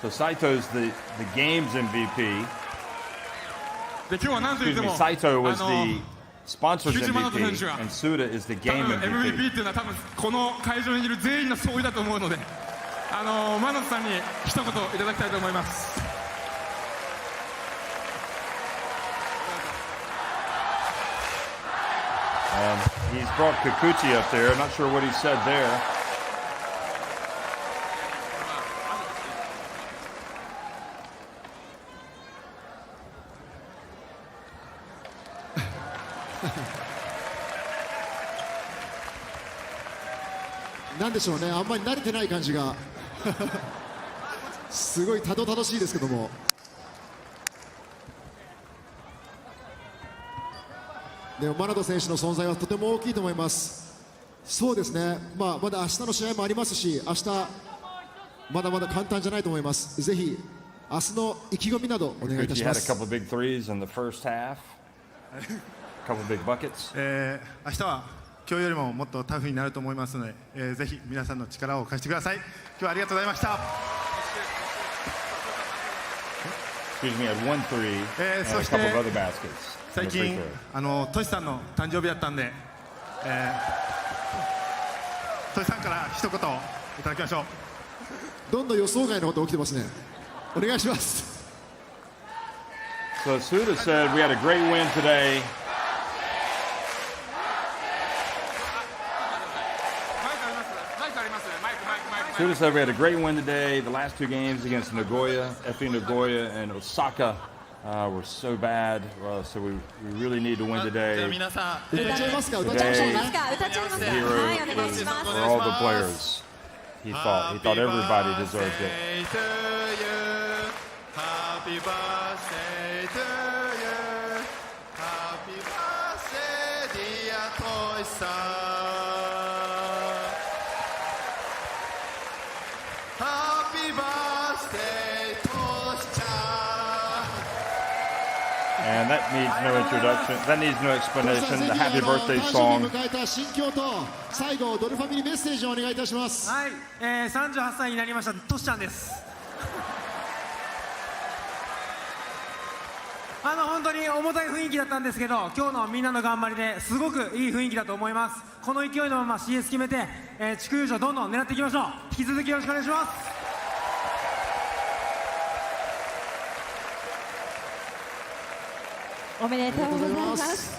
So Saito's the game's MVP. で今日は何と言 Excuse って me, も Saito was the sponsor's 90万の選手 MVP, が and Suda is the 多 game 分 MVP MVP. っていうのは多分この会場にいる全員の総意だと思うので、マノスさんに一言いただきたいと思います。And he's brought Kikuchi up there. I'm not sure what he said there. What なんでしょうね、あんまり慣れてない感じがすごいたどたどしいですけども、でもマナド選手の存在はとても大きいと思います。そうですね、まだ明日の試合もありますし、明日まだまだ簡単じゃないと思います。ぜひ明日の意気込みなどお願いいた Kikuchi し had ま a す。 couple big threes in the first half. A couple big buckets. 明日は今日よりももっとタフになると思いますので、ぜひ皆さんの力を貸してください。今日はありがとうございました。 Excuse me, had one three and a そして couple of other baskets. 最 and a free 近 throw. トシさんの誕生日だったんで、トシさんから一言いただきましょう。どんどん予想外のこと起きてますね。お願いします。 So Suda said we had a great win today. Suda said we had a great win today. The last two games against Nagoya, FE Nagoya, and Osaka We're so bad, so we really need to win じゃあ today. 皆さん、歌っちゃいますか、歌っちゃい歌っちゃいまますか、歌っちゃいますか。はい、お Hero 願いし for ます。 all the players. He thought everybody deserved it. Happy birthday to you. Happy birthday, dear Toy-san. Happy birthday, Toy-chan. And that needs no introduction. That needs no す。さあ explanation. ぜ The ひ Happy Birthday 誕生日 song. を迎えた心境と最後ドルファミリーメッセージをお願いいたします。はい、38歳になりましたトシちゃんです。本当に重たい雰囲気だったんですけど、今日のみんなの頑張りですごくいい雰囲気だと思います。この勢いのまま CS 決めて、地区優勝どんどん狙っていきましょう。引き続きよろしくお願いします。おめでとうございます。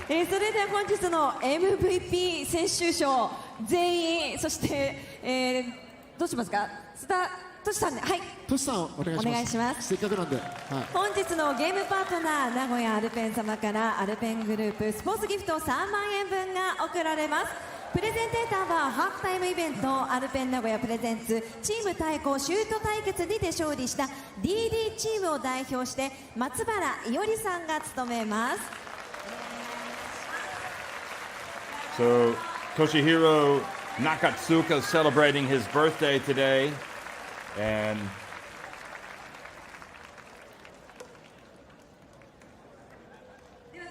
それでは本日の MVP 選手賞全員、そして、どうしますか、須田トシさんで、はい、トシさんお願いします。お願いします。せっかくなんで、はい、本日のゲームパートナー名古屋アルペン様からアルペングループスポーツギフト3万円分が贈られます。プレゼンテーターはハーフタイムイベントアルペン名古屋プレゼンツチーム対抗シュート対決にて勝利した DD チームを代表して松原伊織さんが務めます。 So Toshihiro Nakatsuka is celebrating his birthday today, and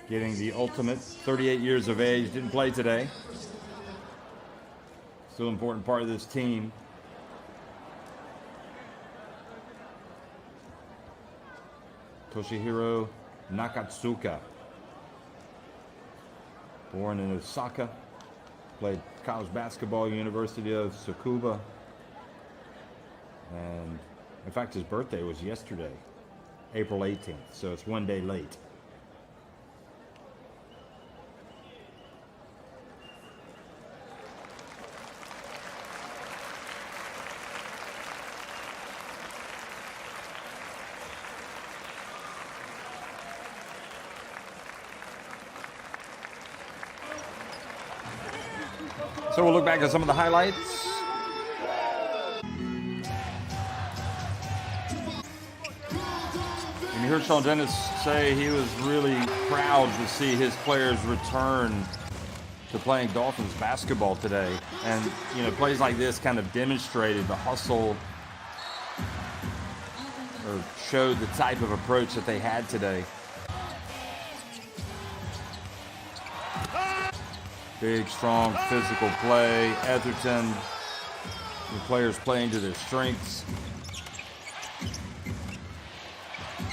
getting the ultimate. 38 years of age, didn't play today. Still an important part of this team. Toshihiro Nakatsuka, born in Osaka, played college basketball, University of Tsukuba, and in fact his birthday was yesterday, April 18th, so it's one day late. So we'll look back at some of the highlights. And you heard Sean Dennis say he was really proud to see his players return to playing Dolphins basketball today. And, you know, plays like this kind of demonstrated the hustle or showed the type of approach that they had today. Big, strong, physical play. Etherton, the players playing to their strengths.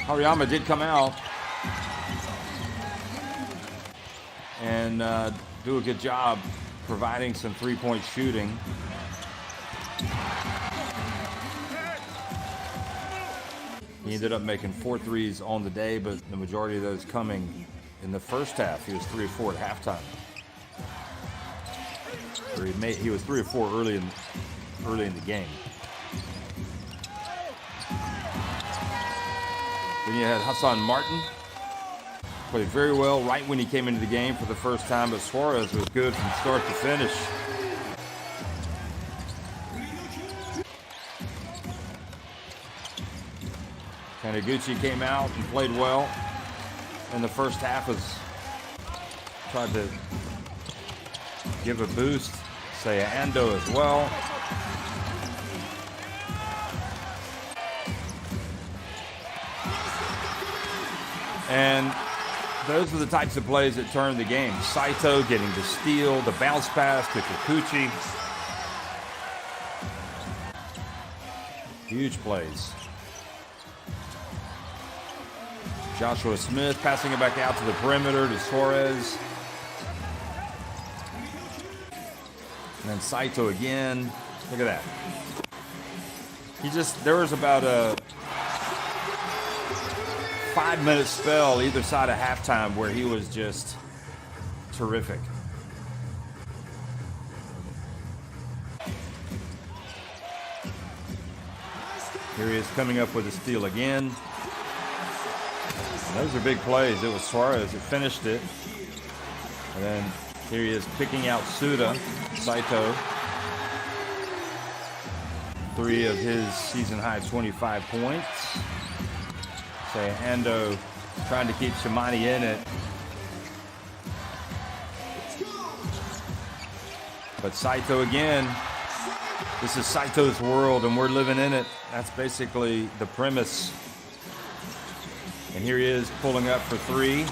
Hariyama did come out and do a good job providing some three-point shooting. He ended up making 4 threes on the day, but the majority of those coming in the first half. He was 3 of 4 at halftime. He was 3 or 4 early in the game. Then you had Hassan Martin, played very well right when he came into the game for the first time, but Suarez was good from start to finish. Taniguchi came out and played well in the first half, tried to give a boost. Saya Ando as well. And those are the types of plays that turn the game. Saito getting the steal, the bounce pass to Kikuchi. Huge plays. Joshua Smith passing it back out to the perimeter to Suarez. And then Saito again. Look at that. There was about a 5-minute spell either side of halftime where he was just terrific. Here he is coming up with a steal again. Those are big plays. It was Suarez that finished it. And then here he is picking out Saito. 3 of his season-high 25 points. So Ando trying to keep Shimane in it. But Saito again. This is Saito's world, and we're living in it. That's basically the premise. And here he is pulling up for 3.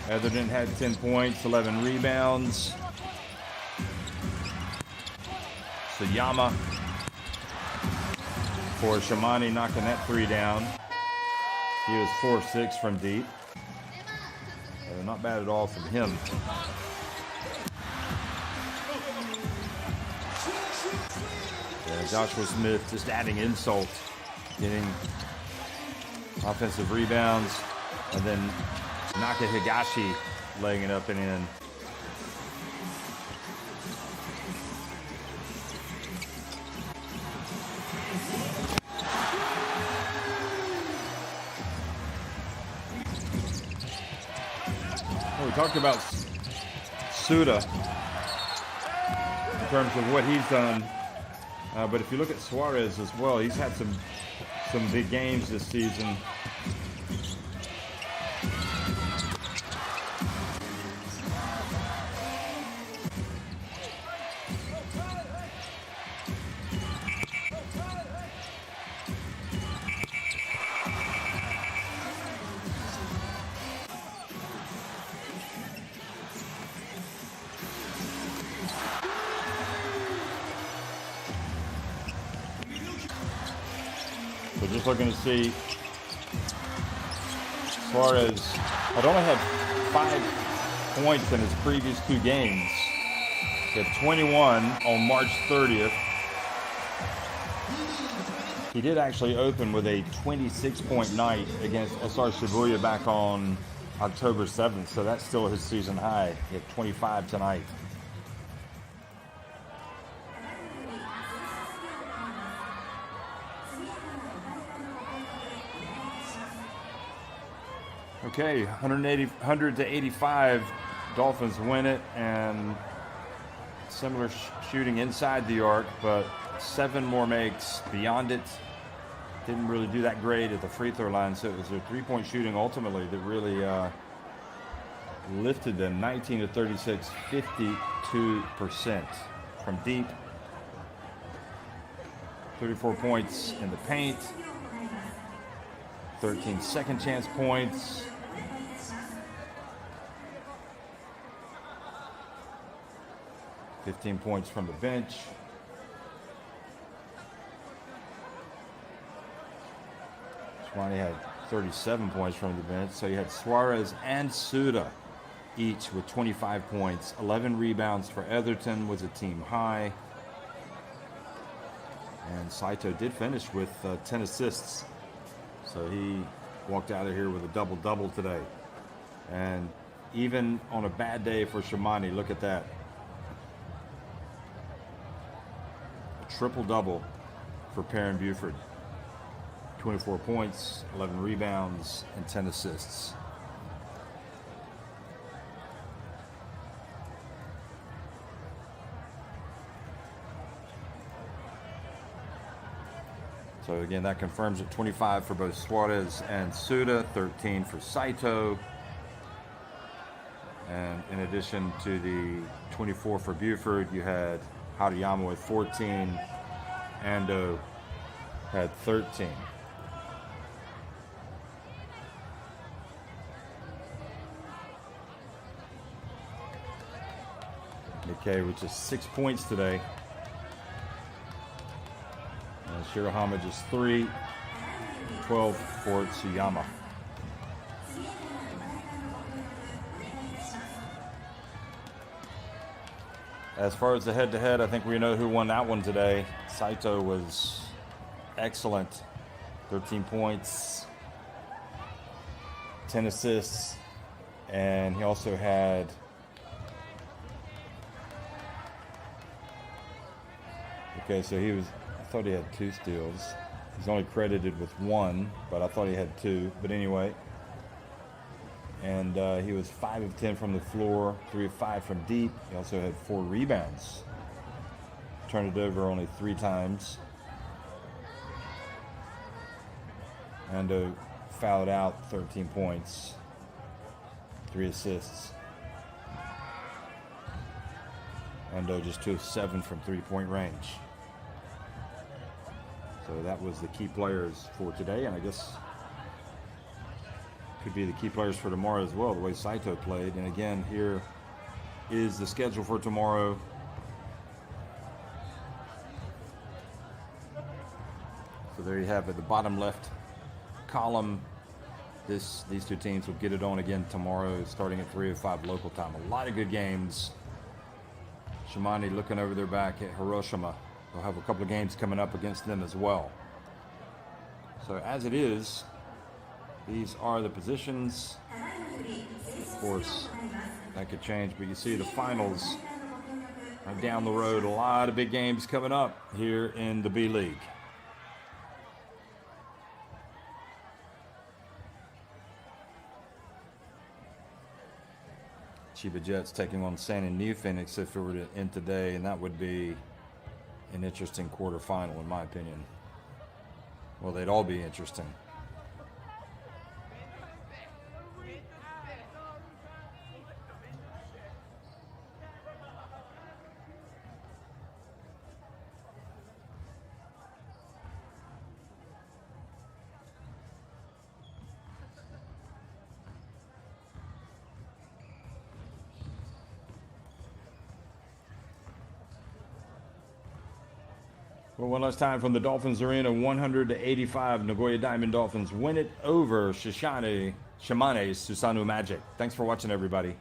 Etherton had 10 points, 11 rebounds. Suyama for Shimane knocking that 3 down. He was 4-6 from deep. Not bad at all from him. Yeah, Joshua Smith just adding insult, getting offensive rebounds, and then Naka Higashi laying it up and in. We talked about Suda in terms of what he's done, but if you look at Suarez as well, he's had some big games this season. We're just looking to see Suarez had only had 5 points in his previous 2 games. He had 21 on March 30th. He did actually open with a 26-point night against SR Shibuya back on October 7th, so that's still his season high. He had 25 tonight. Okay, 100 to 85, Dolphins win it, and similar shooting inside the arc, but 7 more makes beyond it. Didn't really do that great at the free throw line, so it was their 3-point shooting ultimately that really lifted them. 19 to 36, 52% from deep. 34 points in the paint. 13 second chance points. $15 points from the bench. Shimane had 37 points from the bench. So you had Suarez and Suda each with 25 points. 11 rebounds for Etherton was a team high. And Saito did finish with 10 assists. So he walked out of here with a double-double today. And even on a bad day for Shimane, look at that. Triple-double for Perrin Buford. 24 points, 11 rebounds, and 10 assists. So again, that confirms it. 25 for both Suarez and Suda, 13 for Saito. And in addition to the 24 for Buford, you had Hariyama with 14. Ando had 13. Nikkei with just 6 points today. And Shirahama just 3. 12 for Tsuyama. As far as the head-to-head, I think we know who won that one today. Saito was excellent. 13 points, 10 assists, And he also had okay, so I thought he had 2 steals. He's only credited with 1, but I thought he had 2. But anyway, and he was 5 of 10 from the floor, 3 of 5 from deep. He also had 4 rebounds. Turned it over only 3 times. Ando fouled out 13 points, 3 assists. Ando just 2 of 7 from 3-point range. So that was the key players for today, and I guess could be the key players for tomorrow as well, the way Saito played. And again, here is the schedule for tomorrow. So there you have it, the bottom left column. These 2 teams will get it on again tomorrow, starting at 3:05 local time. A lot of good games. Shimane looking over their back at Hiroshima. They'll have a couple of games coming up against them as well. So as it is, these are the positions. Of course, that could change, but you see the finals are down the road. A lot of big games coming up here in the B-League. Chiba Jets taking on SUSANOO Phoenix if it were to end today, and that would be an interesting quarterfinal in my opinion. Well, they'd all be interesting. Well, one last time from the Dolphins Arena, 100-85. Nagoya Diamond Dolphins win it over Shimane Susanoo Magic. Thanks for watching, everybody.